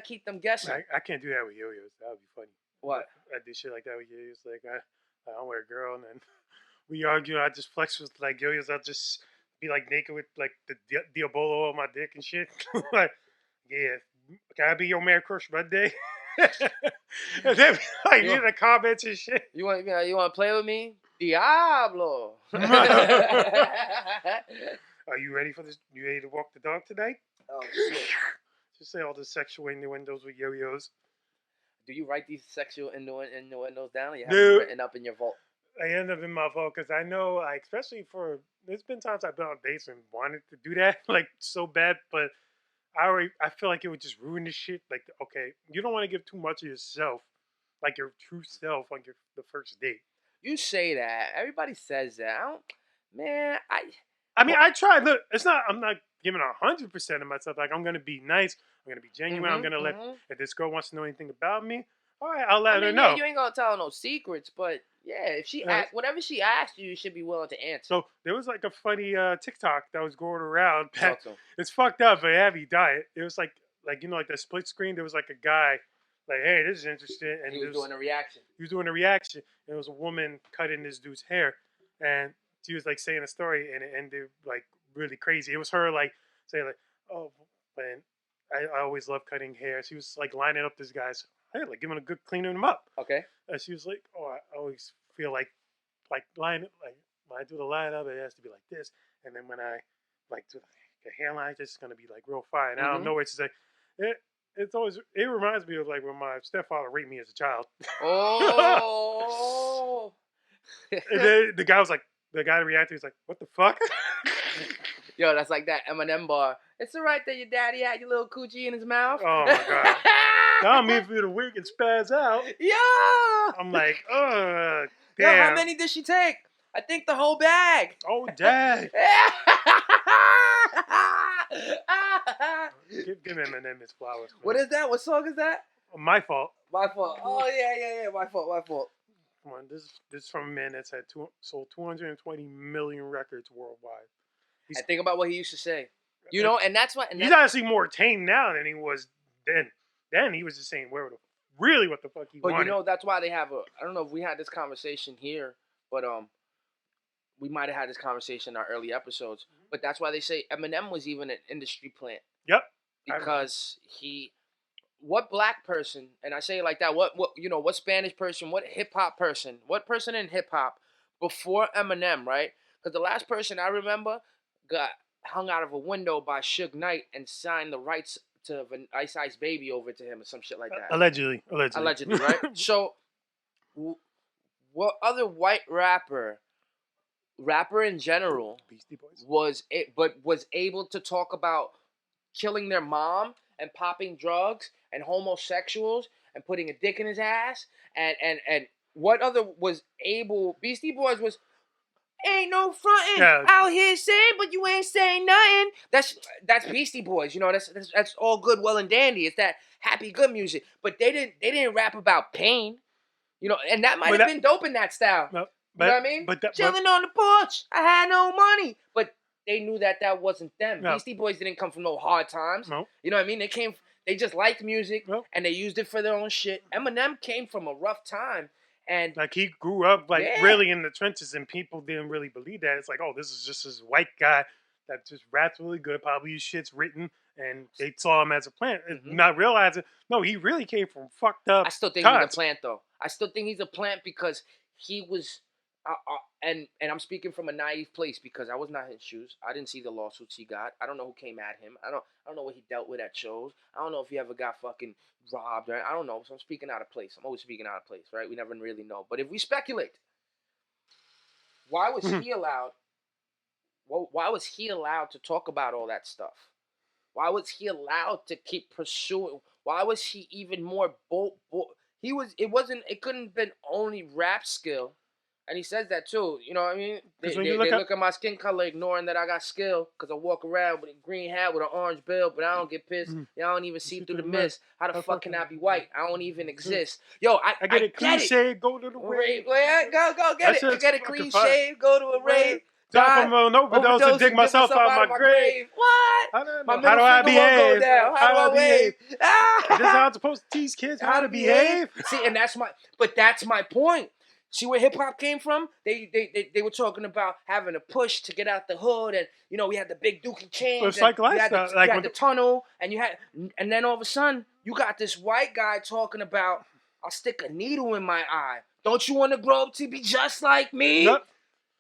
keep them guessing. I can't do that with yo-yos. That would be funny. What? I did shit like that with yo-yos. Like I don't wear a girl and then we argue. I just flex with like yo-yos. I'll just be like naked with like the Diabolo on my dick and shit. Like, yeah, can I be your man crush Monday? And then like in the comments and shit. You want to play with me? Diablo. Are you ready for this? You ready to walk the dog tonight? Oh shit. Just say all the sexual innuendos with yo-yos. Do you write these sexual innuendos down, or you have them written up in your vault? I end up in my vault because I know, like, especially there's been times I've been on dates and wanted to do that, like, so bad, but I feel like it would just ruin the shit. Like, okay, you don't want to give too much of yourself, like your true self, on the first date. You say that. Everybody says that. I try. Look, I'm not giving 100% of myself. Like, I'm gonna be nice. I'm gonna be genuine. I'm gonna let. If this girl wants to know anything about me, all right, I'll let her know. Yeah, you ain't gonna tell her no secrets, but yeah, if she whatever she asks you, you should be willing to answer. So there was like a funny TikTok that was going around. It's fucked up, but heavy diet. It was like like the split screen. There was like a guy, like, hey, this is interesting, and he was doing a reaction. He was doing a reaction. And it was a woman cutting this dude's hair, and she was like saying a story, and it ended like really crazy. It was her like saying like, oh, man, I always love cutting hair. She was like lining up this guy's hair, like giving a good cleaning him up. Okay. And she was like, oh, I always feel like line like when I do the line up, it has to be like this, and then when I like do the hairline, it's just gonna be like real fine. And I don't know what to say. It reminds me of like when my stepfather raped me as a child. Oh. And then the guy reacted. He's like, "What the fuck?" Yo, that's like that Eminem bar. It's alright that your daddy had your little coochie in his mouth. Oh my god! Now I'm here for you to wig and spaz out. Yeah. I'm like, damn. Yo, how many did she take? I think the whole bag. Oh, dang. Give Eminem his flowers. Man. What is that? What song is that? My Fault. My Fault. Oh yeah. My fault. Come on, this is from a man that's sold 220 million records worldwide. And think about what he used to say. You know, and that's what... He's actually more tame now than he was then. Then he was just saying what the fuck he wanted. But you know, that's why they have I don't know if we had this conversation here, but we might have had this conversation in our early episodes. But that's why they say Eminem was even an industry plant. Yep. Because what black person, and I say it like that, what Spanish person, what hip-hop person, what person in hip-hop before Eminem, right? Because the last person I remember got hung out of a window by Suge Knight and signed the rights Ice Ice Baby over to him or some shit like that. Allegedly, right? So, what other white rapper in general Beastie Boys was able to talk about killing their mom and popping drugs and homosexuals and putting a dick in his ass and what other was able? Beastie Boys was ain't no frontin' out here saying, but you ain't saying nothing. That's Beastie Boys, you know. That's all good, well and dandy. It's that happy good music, but they didn't rap about pain, you know. And that might have been dope in that style. No, you know what I mean? Chilling on the porch, I had no money, but they knew that wasn't them. No. Beastie Boys didn't come from no hard times. No. You know what I mean? They just liked music and they used it for their own shit. Eminem came from a rough time. And like he grew up really in the trenches, and people didn't really believe that. It's like, oh, this is just this white guy that just raps really good. Probably his shit's written, and they saw him as a plant, not realizing no, he really came from fucked up. I still think he's a plant, though. I still think he's a plant because he was, and I'm speaking from a naive place because I was not in his shoes. I didn't see the lawsuits he got. I don't know who came at him. I don't know what he dealt with at shows. I don't know if he ever got fucking robbed. Right? I don't know. So I'm speaking out of place. I'm always speaking out of place, right? We never really know. But if we speculate, why was he allowed? Well, why was he allowed to talk about all that stuff? Why was he allowed to keep pursuing? Why was he even more bold? It couldn't have been only rap skill. And he says that too. You know what I mean? They look at my skin color, ignoring that I got skill because I walk around with a green hat with an orange bill, but I don't get pissed. Y'all don't even see through the mist. How the fuck can I be white? I don't even exist. Yo, I get it. Clean shave, go to the rave. Go get it. I get a clean shave, go to a rave. Die from an overdose and dig myself out my grave. What? How do I behave? How do I wave? This is how I'm supposed to teach kids how to behave. See, and that's my point. See where hip hop came from? They were talking about having a push to get out the hood, and you know we had the big dookie chains. It's like lifestyle. You had the tunnel, and then all of a sudden you got this white guy talking about I'll stick a needle in my eye. Don't you want to grow up to be just like me? Yep.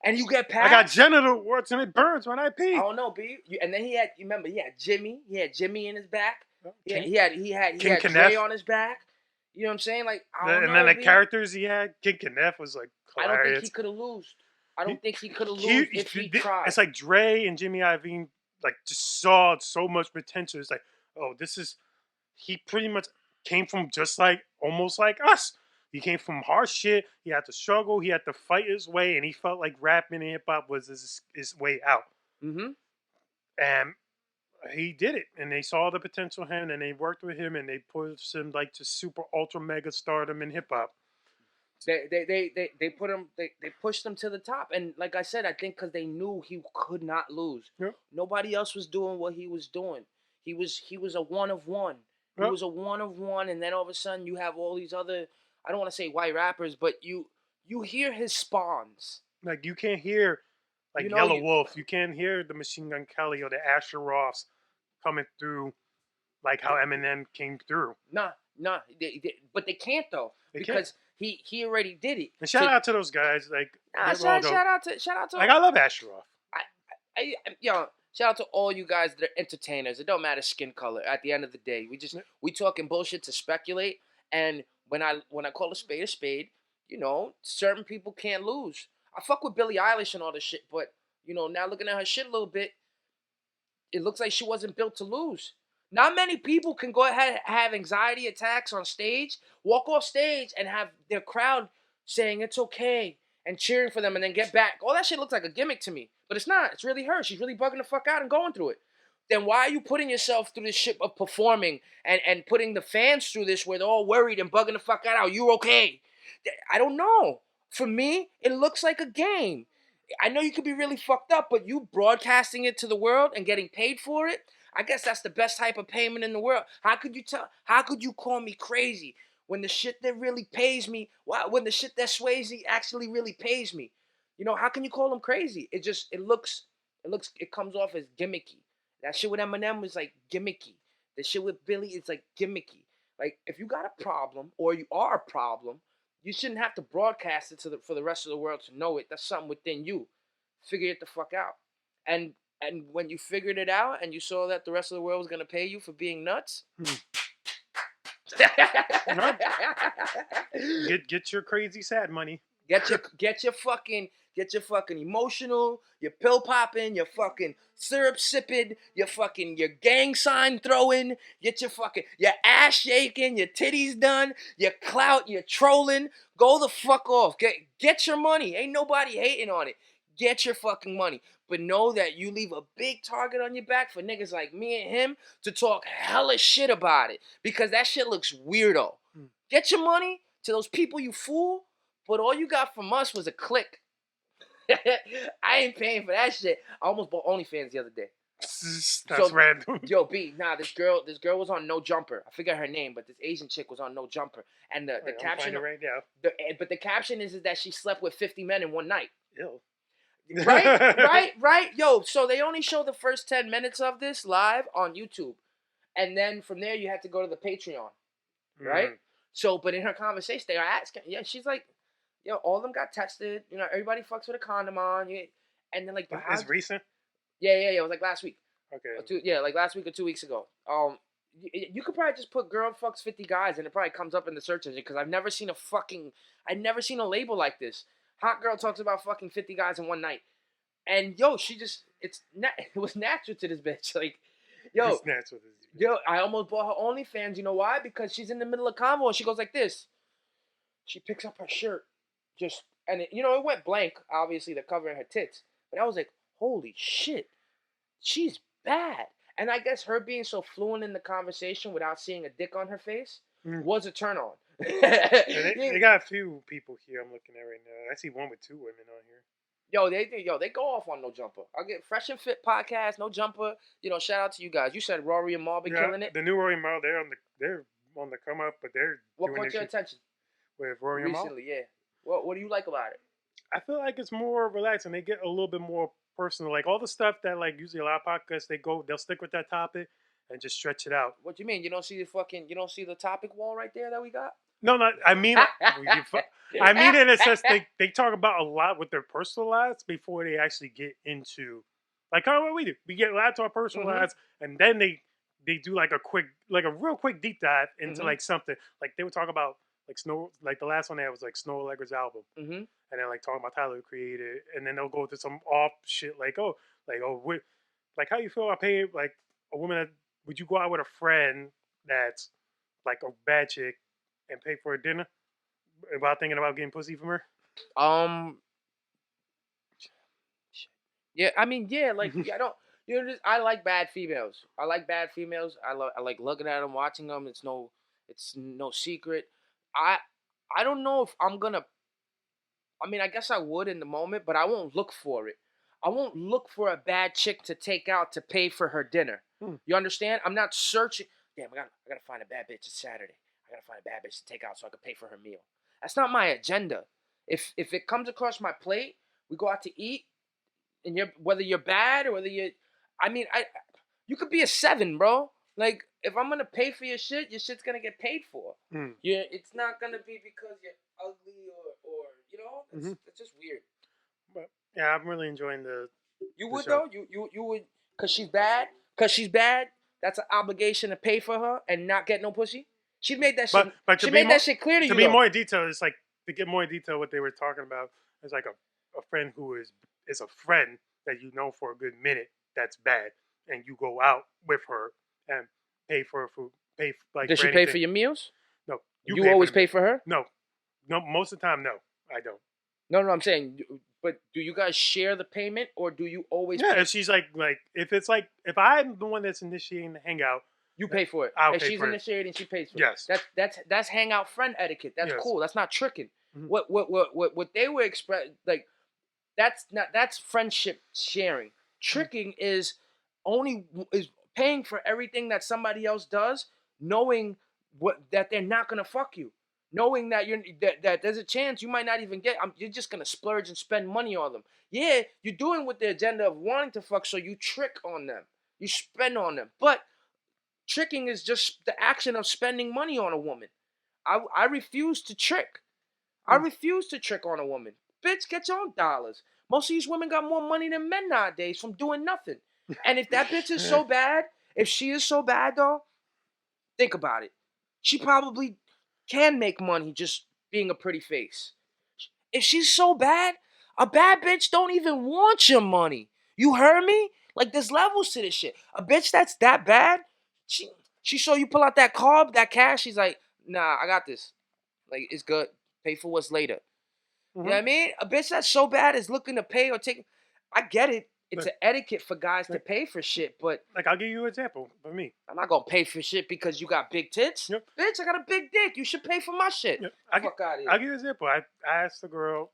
And you get past. I got genital warts and it burns when I pee. I don't know, B. And then he had Jimmy. He had Jimmy in his back. He had Dre on his back. You know what I'm saying? Like, and then the characters he had, Kid Kenneth was like hilarious. I don't think he could have lost. I don't think he could have lost if he tried. It's like Dre and Jimmy Iovine like just saw so much potential. It's like, oh, he pretty much came from just like almost like us. He came from hard shit. He had to struggle. He had to fight his way, and he felt like rapping and hip hop was his way out. Mm-hmm. And he did it, and they saw the potential in him, and they worked with him, and they pushed him like to super ultra mega stardom in hip hop. They pushed him to the top, and like I said, I think because they knew he could not lose. Yep. Nobody else was doing what he was doing. He was a one of one. He was a one of one, and then all of a sudden you have all these other, I don't want to say white rappers, but you hear his spawns. Like you can't hear like Yellow Wolf. You can't hear the Machine Gun Kelly or the Asher Roths coming through like how Eminem came through. Nah. But they can't though because he already did it. And shout out to those guys. Like shout out to like I love Asher Roth. Shout out to all you guys that are entertainers. It don't matter skin color. At the end of the day, we talking bullshit to speculate. And when I call a spade, you know, certain people can't lose. I fuck with Billie Eilish and all this shit, but you know, now looking at her shit a little bit, it looks like she wasn't built to lose. Not many people can go ahead and have anxiety attacks on stage, walk off stage, and have their crowd saying it's okay and cheering for them and then get back. All that shit looks like a gimmick to me. But it's not. It's really her. She's really bugging the fuck out and going through it. Then why are you putting yourself through this shit of performing and putting the fans through this where they're all worried and bugging the fuck out? Are you okay? I don't know. For me, it looks like a game. I know you could be really fucked up, but you broadcasting it to the world and getting paid for it, I guess that's the best type of payment in the world. How could you call me crazy when the shit that really pays me, when the shit that Swayze actually really pays me? You know, how can you call him crazy? It comes off as gimmicky. That shit with Eminem was like gimmicky. The shit with Billy is like gimmicky. Like, if you got a problem or you are a problem, you shouldn't have to broadcast it for the rest of the world to know it. That's something within you. Figure it the fuck out. And And when you figured it out and you saw that the rest of the world was gonna pay you for being nuts, get your crazy sad money. Get your fucking emotional, your pill popping, your fucking syrup sipping, your gang sign throwing, get your ass shaking, your titties done, your clout, your trolling. Go the fuck off. Get your money. Ain't nobody hating on it. Get your fucking money. But know that you leave a big target on your back for niggas like me and him to talk hella shit about it. Because that shit looks weirdo. Get your money to those people you fool. But all you got from us was a click. I ain't paying for that shit. I almost bought OnlyFans the other day. That's random. Yo, B, this girl was on No Jumper. I forget her name, but this Asian chick was on No Jumper. And the caption right now. But the caption is that she slept with 50 men in one night. Ew. Right. Yo, so they only show the first 10 minutes of this live on YouTube. And then from there you have to go to the Patreon. Right? So, but in her conversation, they are asking, she's like, all of them got tested. Everybody fucks with a condom on. And then like, it's recent. Yeah. It was like last week. Okay. Like last week or 2 weeks ago. You could probably just put girl fucks 50 guys, and it probably comes up in the search engine because I've never seen a label like this. Hot girl talks about fucking 50 guys in one night, and it was natural to this bitch. Like, it's natural to this bitch. Yo, I almost bought her OnlyFans. You know why? Because she's in the middle of convo and she goes like this. She picks up her shirt, and it went blank. Obviously, they're covering her tits, but I was like, holy shit, she's bad. And I guess her being so fluent in the conversation without seeing a dick on her face was a turn on. They got a few people here I'm looking at right now. I see one with 2 women on here. They go off on No Jumper. I'll get Fresh and Fit podcast, No Jumper. Shout out to you guys. You said Rory and Mal been killing it. The new Rory and Mal, they're on the come up, but they're what caught your attention with Rory and Mal recently? Yeah. What do you like about it? I feel like it's more relaxed and they get a little bit more personal. Like all the stuff that like usually a lot of podcasts they'll stick with that topic and just stretch it out. What do you mean? You don't see the topic wall right there that we got? No, I mean in a sense they talk about a lot with their personal lives before they actually get into like kind of what we do. We get a lot to our personal lives and then they do like a real quick deep dive into like something. Like they would talk about like the last one they had was like Snow Allegra's album. And then like talking about Tyler the Creator, and then they'll go to some off shit like how you feel about paying like a woman that would you go out with a friend that's like a bad chick and pay for a dinner without thinking about getting pussy from her? Yeah, I mean, like I don't. I like bad females. I like looking at them, watching them. It's no secret. I don't know if I'm gonna. I mean, I guess I would in the moment, but I won't look for it. I won't look for a bad chick to take out to pay for her dinner. You understand? I'm not searching. Damn, I gotta find a bad bitch. It's Saturday. I gotta find a bad bitch to take out so I can pay for her meal. That's not my agenda. If it comes across my plate, we go out to eat, and whether you're bad or whether you could be a 7, bro. Like if I'm gonna pay for your shit's gonna get paid for. It's not gonna be because you're ugly or it's just weird. But yeah, I'm really enjoying the. You would though? You would because she's bad. Because she's bad. That's an obligation to pay for her and not get no pussy. She made that shit. But she made that shit clear to you. To be more in detail, it's like to get more in detail what they were talking about. It's like a friend who is a friend that you know for a good minute that's bad, and you go out with her and pay for her food. Does she pay for your meals? No. You always pay for her? No. Most of the time, no, I don't. No, I'm saying, but do you guys share the payment, or do you always? Yeah, if she's like if I'm the one that's initiating the hangout, you pay for it. I'll if pay she's for initiating, she pays for it. Yes, that's hangout friend etiquette. That's cool. That's not tricking. What they were that's friendship sharing. Tricking is paying for everything that somebody else does, knowing that they're not gonna fuck you. Knowing that that there's a chance you might not even get. You're just gonna splurge and spend money on them. Yeah, you're doing with the agenda of wanting to fuck, so you trick on them. You spend on them. But tricking is just the action of spending money on a woman. I refuse to trick. I refuse to trick on a woman. Bitch, get your own dollars. Most of these women got more money than men nowadays from doing nothing. And if that bitch is so bad, if she is so bad though, think about it. She probably can make money just being a pretty face. If she's so bad, a bad bitch don't even want your money. You heard me? Like there's levels to this shit. A bitch that's that bad, she saw you pull out that card, that cash, she's like, nah, I got this. Like it's good. Pay for what's later. You know what I mean? A bitch that's so bad is looking to pay or take. I get it. It's an etiquette for guys to pay for shit, but like I'll give you an example for me. I'm not gonna pay for shit because you got big tits. Yep. Bitch, I got a big dick. You should pay for my shit. Yep. Fuck out of here. I'll give you an example. I asked the girl,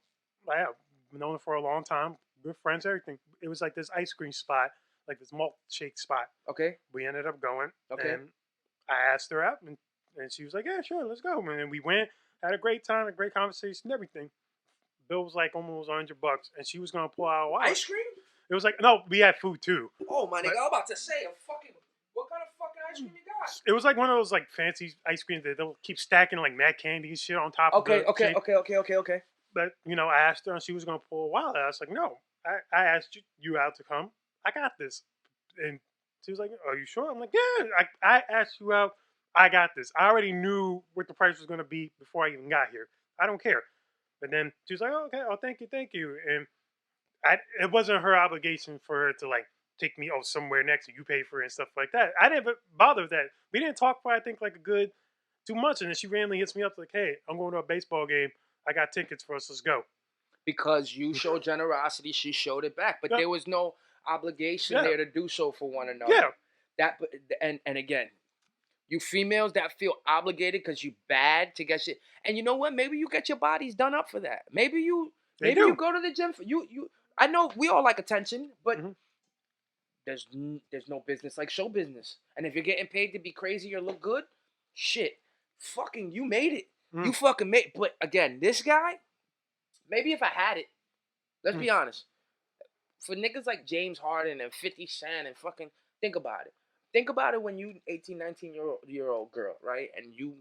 I have known her for a long time, good friends, everything. It was like this ice cream spot, like this malt shake spot. Okay. We ended up going. Okay. And I asked her out, and she was like, yeah, sure, let's go. And then we went, had a great time, a great conversation, everything. Bill was like almost $100, and she was gonna pull out a wallet. Ice cream? It was like, no, we had food too. Oh my nigga, I was about to say what kind of fucking ice cream you got? It was like one of those like fancy ice creams that they'll keep stacking like mad candy and shit on top of it. Okay. But I asked her and she was gonna pull a wallet. I was like, no, I asked you out to come. I got this. And she was like, are you sure? I'm like, yeah, I asked you out. I got this. I already knew what the price was gonna be before I even got here. I don't care. But then she was like, oh, okay, oh, thank you. And it wasn't her obligation for her to like take me somewhere next and you pay for it and stuff like that. I didn't bother with that. We didn't talk for I think like a good 2 months, and then she randomly hits me up like, hey, I'm going to a baseball game. I got tickets for us. Let's go. Because you showed generosity, she showed it back. But there was no obligation there to do so for one another. Yeah. And again, you females that feel obligated because you bad to get shit. And you know what? Maybe you get your bodies done up for that. Maybe you go to the gym for you. I know we all like attention, but there's no business like show business. And if you're getting paid to be crazy or look good, shit, fucking you made it. You fucking made. But again, this guy, maybe if I had it, let's be honest. For niggas like James Harden and 50 Cent and fucking think about it. Think about it when you 18, 19-year-old girl, right? And you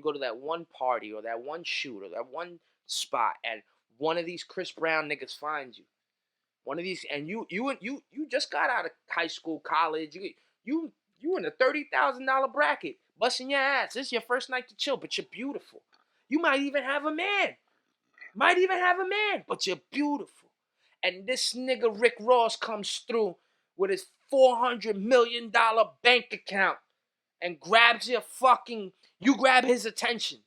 go to that one party or that one shoot or that one spot and one of these Chris Brown niggas finds you. One of these, and you just got out of high school, college. You in a $30,000 bracket, busting your ass. This is your first night to chill, but you're beautiful. You might even have a man. But you're beautiful. And this nigga Rick Ross comes through with his $400 million bank account and grabs you grab his attention.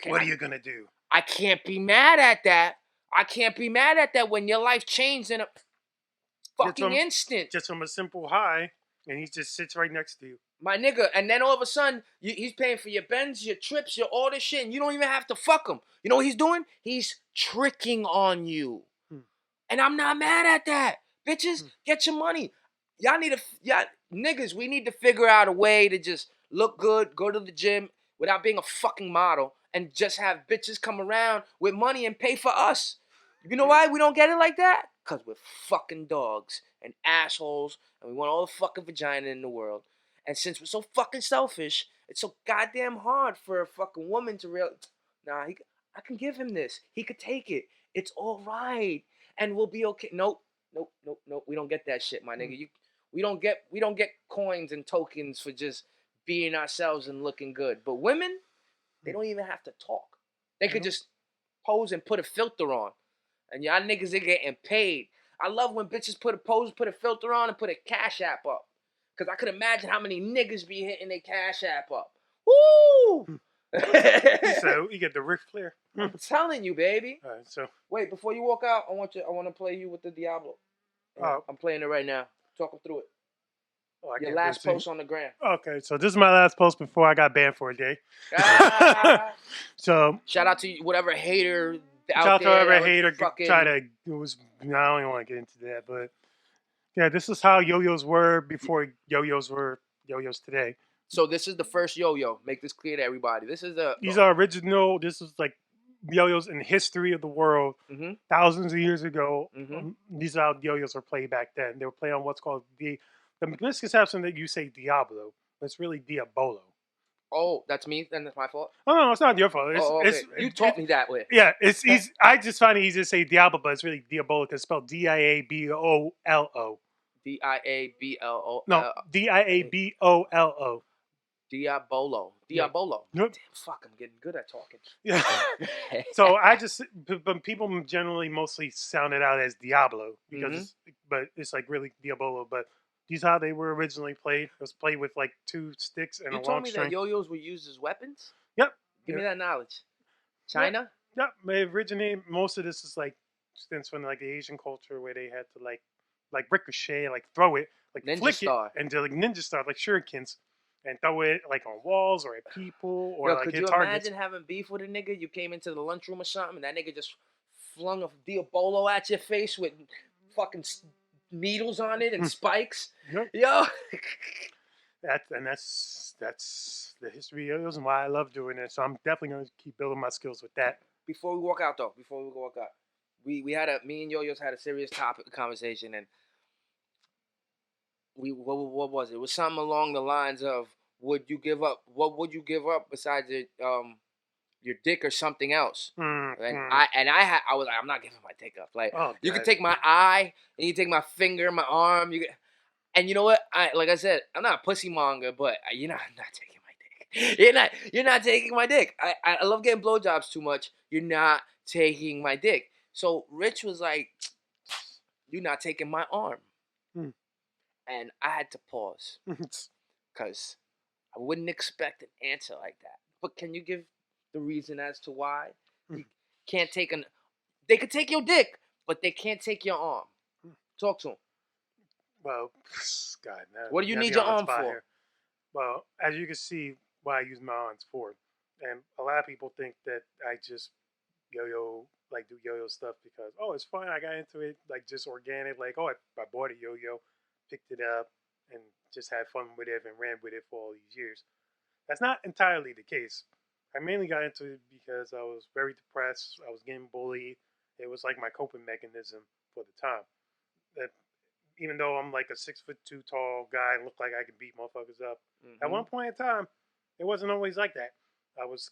What are you gonna do? I can't be mad at that. When your life changed in a fucking instant. Just from a simple hi, and he just sits right next to you. My nigga, and then all of a sudden, he's paying for your Benz, your trips, your all this shit, and you don't even have to fuck him. You know what he's doing? He's tricking on you. And I'm not mad at that. Bitches, get your money. Y'all niggas, we need to figure out a way to just look good, go to the gym without being a fucking model, and just have bitches come around with money and pay for us. You know why we don't get it like that? Because we're fucking dogs and assholes, and we want all the fucking vagina in the world. And since we're so fucking selfish, it's so goddamn hard for a fucking woman to realize, nah, I can give him this. He could take it. It's all right. And we'll be okay. Nope. We don't get that shit, my nigga. We don't get coins and tokens for just being ourselves and looking good. But women, they don't even have to talk. They could just pose and put a filter on. And y'all niggas are getting paid. I love when bitches put a filter on and put a Cash App up. Because I could imagine how many niggas be hitting their Cash App up. Woo! So you get the Ric Flair. I'm telling you, baby. All right, so wait, before you walk out, I want to play you with the Diablo. I'm playing it right now. Talk them through it. Your last post on the gram. Okay, so this is my last post before I got banned for a day. So shout out to whatever hater out there. Shout out to whatever hater I don't even want to get into that, but yeah, this is how yo-yos were before yo-yos were yo-yos today. So this is the first yo-yo. Make this clear to everybody. These are original. This is like yo-yos in the history of the world, thousands of years ago. These are how yo-yos were played back then. They were played on what's called the misconception that you say Diablo, but it's really Diabolo. Oh, that's me. Then that's my fault. Oh no, it's not your fault. Okay. You taught me that way. Yeah, it's easy. I just find it easy to say Diablo, but it's really Diabolic. It's spelled Diabolo. Diabolo. No, Diabolo. Diabolo. Yeah. Diabolo. Yep. Damn, fuck, I'm getting good at talking. Yeah. So I just, but people generally mostly sound it out as Diablo because but it's like really Diabolo. But these how they were originally played. It was played with like 2 sticks and You a told long me string. that yo-yos were used as weapons? Yep. Give me that knowledge. Yep. China? Yep. They originate. Most of this is like stems from like the Asian culture where they had to like ricochet, like throw it, like Ninja flick Star. it, and do like ninja star, like shurikens, and throw it like on walls or at people or Yo, like could hit you targets. imagine having beef with a nigga? You came into the lunchroom or something, and that nigga just flung a Diabolo at your face with fucking needles on it and spikes. Yep. Yo. That's the history of it and why I love doing it. So I'm definitely gonna keep building my skills with that. Before we walk out, we had me and Yo-Yo's had a serious topic conversation, and what was it? It was something along the lines of what would you give up besides your dick or something else? And I was like, I'm not giving my dick up. Like, you can take my eye and you can take my finger, my arm, and you know what? Like I said, I'm not a pussy monger, but I'm not taking my dick. You're not taking my dick. I love getting blowjobs too much. You're not taking my dick. So Rich was like, you're not taking my arm. And I had to pause because I wouldn't expect an answer like that. But can you give the reason as to why you can't take they could take your dick, but they can't take your arm? Talk to him. Well, God, what do you need your arm for? Here. Well, as you can see, what I use my arms for, and a lot of people think that I just do yo-yo stuff because it's fun. I got into it like just organic, like I bought a yo-yo, picked it up, and just had fun with it and ran with it for all these years. That's not entirely the case. I mainly got into it because I was very depressed. I was getting bullied. It was like my coping mechanism for the time. That even though I'm like a 6'2" tall guy and look like I can beat motherfuckers up, at one point in time, it wasn't always like that. I was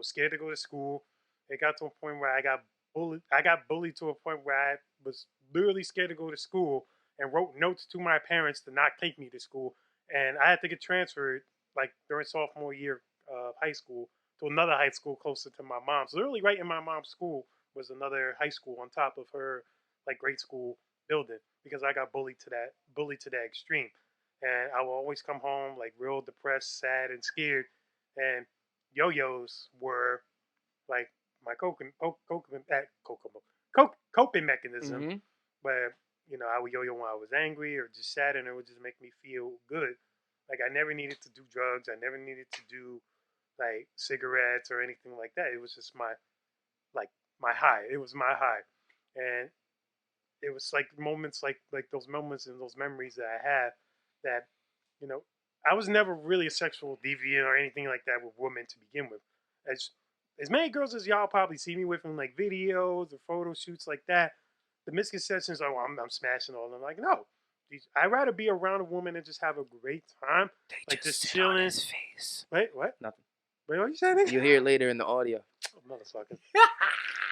scared to go to school. It got to a point where I got bullied. I got bullied to a point where I was literally scared to go to school and wrote notes to my parents to not take me to school. And I had to get transferred like during sophomore year of high school to another high school closer to my mom's. Literally right in my mom's school was another high school on top of her like grade school building because I got bullied to that extreme. And I will always come home like real depressed, sad, and scared. And yo-yos were like my coping mechanism. But I would yo-yo when I was angry or just sad, and it would just make me feel good. Like I never needed to do drugs. I never needed to do like cigarettes or anything like that. It was just my high. It was my high, and it was like moments like those moments and those memories that I have that I was never really a sexual deviant or anything like that with women to begin with. As many girls as y'all probably see me with in like videos or photo shoots like that, the misconceptions are, well, I'm smashing all of them. Like, no. I'd rather be around a woman and just have a great time. They like just chilling. On his face. Wait, what? Nothing. Wait, what you saying? You'll hear it later in the audio. Motherfucker.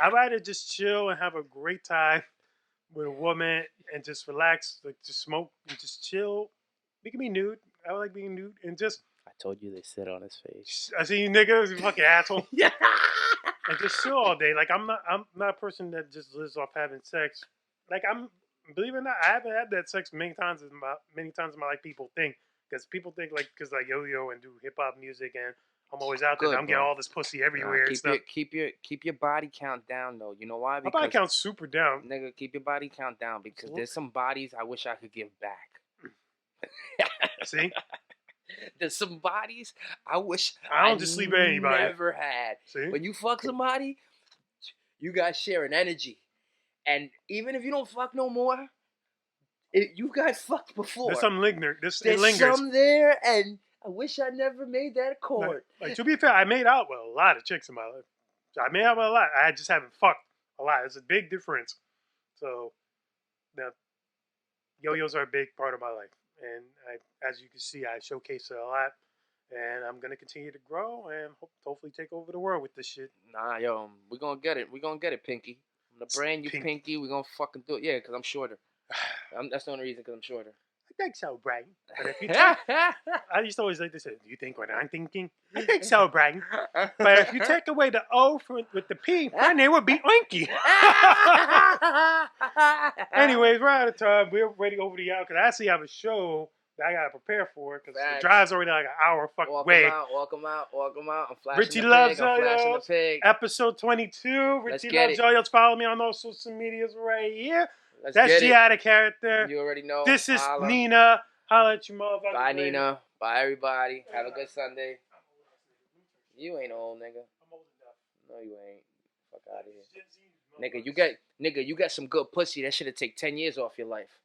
I'd rather just chill and have a great time with a woman and just relax, like just smoke and just chill. We can be nude. I like being nude and just. I told you they sit on his face. I see you niggas, you fucking asshole. Yeah. And just chill all day. Like I'm not a person that just lives off having sex. Like believe it or not, I haven't had that sex many times in my life. People think because people think like because I yo-yo and do hip hop music and I'm always out there. And I'm getting all this pussy everywhere. Keep your body count down though. You know why? Because my body count's super down. Nigga, keep your body count down because there's some bodies I wish I could give back. See? There's some bodies I wish I don't just sleep with anybody. Never had. See? When you fuck somebody, you guys share an energy. And even if you don't fuck no more, you guys fucked before. There's some lingers. There's some there, and I wish I never made that accord. Like to be fair, I made out with a lot of chicks in my life. I made out with a lot. I just haven't fucked a lot. It's a big difference. So, the yo-yos are a big part of my life. And as you can see, I showcase it a lot. And I'm gonna continue to grow and hopefully take over the world with this shit. Nah, yo, we gonna get it. We gonna get it, Pinky. I'm gonna brand you, Pinky. We gonna fucking do it. Yeah, because I'm shorter. That's the only reason, because I'm shorter. I think so, Brian. But if you take, I used to always like to say, do you think what I'm thinking? I think so, Brian. But if you take away the O with the P, my name would be Oinky. Anyways, we're out of time. We're ready over the hour because I actually have a show that I gotta prepare for because the drive's already like an hour fucking way. Walk them out. I'm flashing Richie the Loves pig. I'm flashing the pig. Episode 22. Richie Loves Yoyos. Follow me on all social medias right here. That's G out of character. You already know. This is Nina. Holla at you, motherfuckers. Bye, Nina. Bye, everybody. Have a good Sunday. You ain't old, nigga. I'm old enough. No, you ain't. Fuck out of here. Nigga, you get some good pussy. That shit'll take 10 years off your life.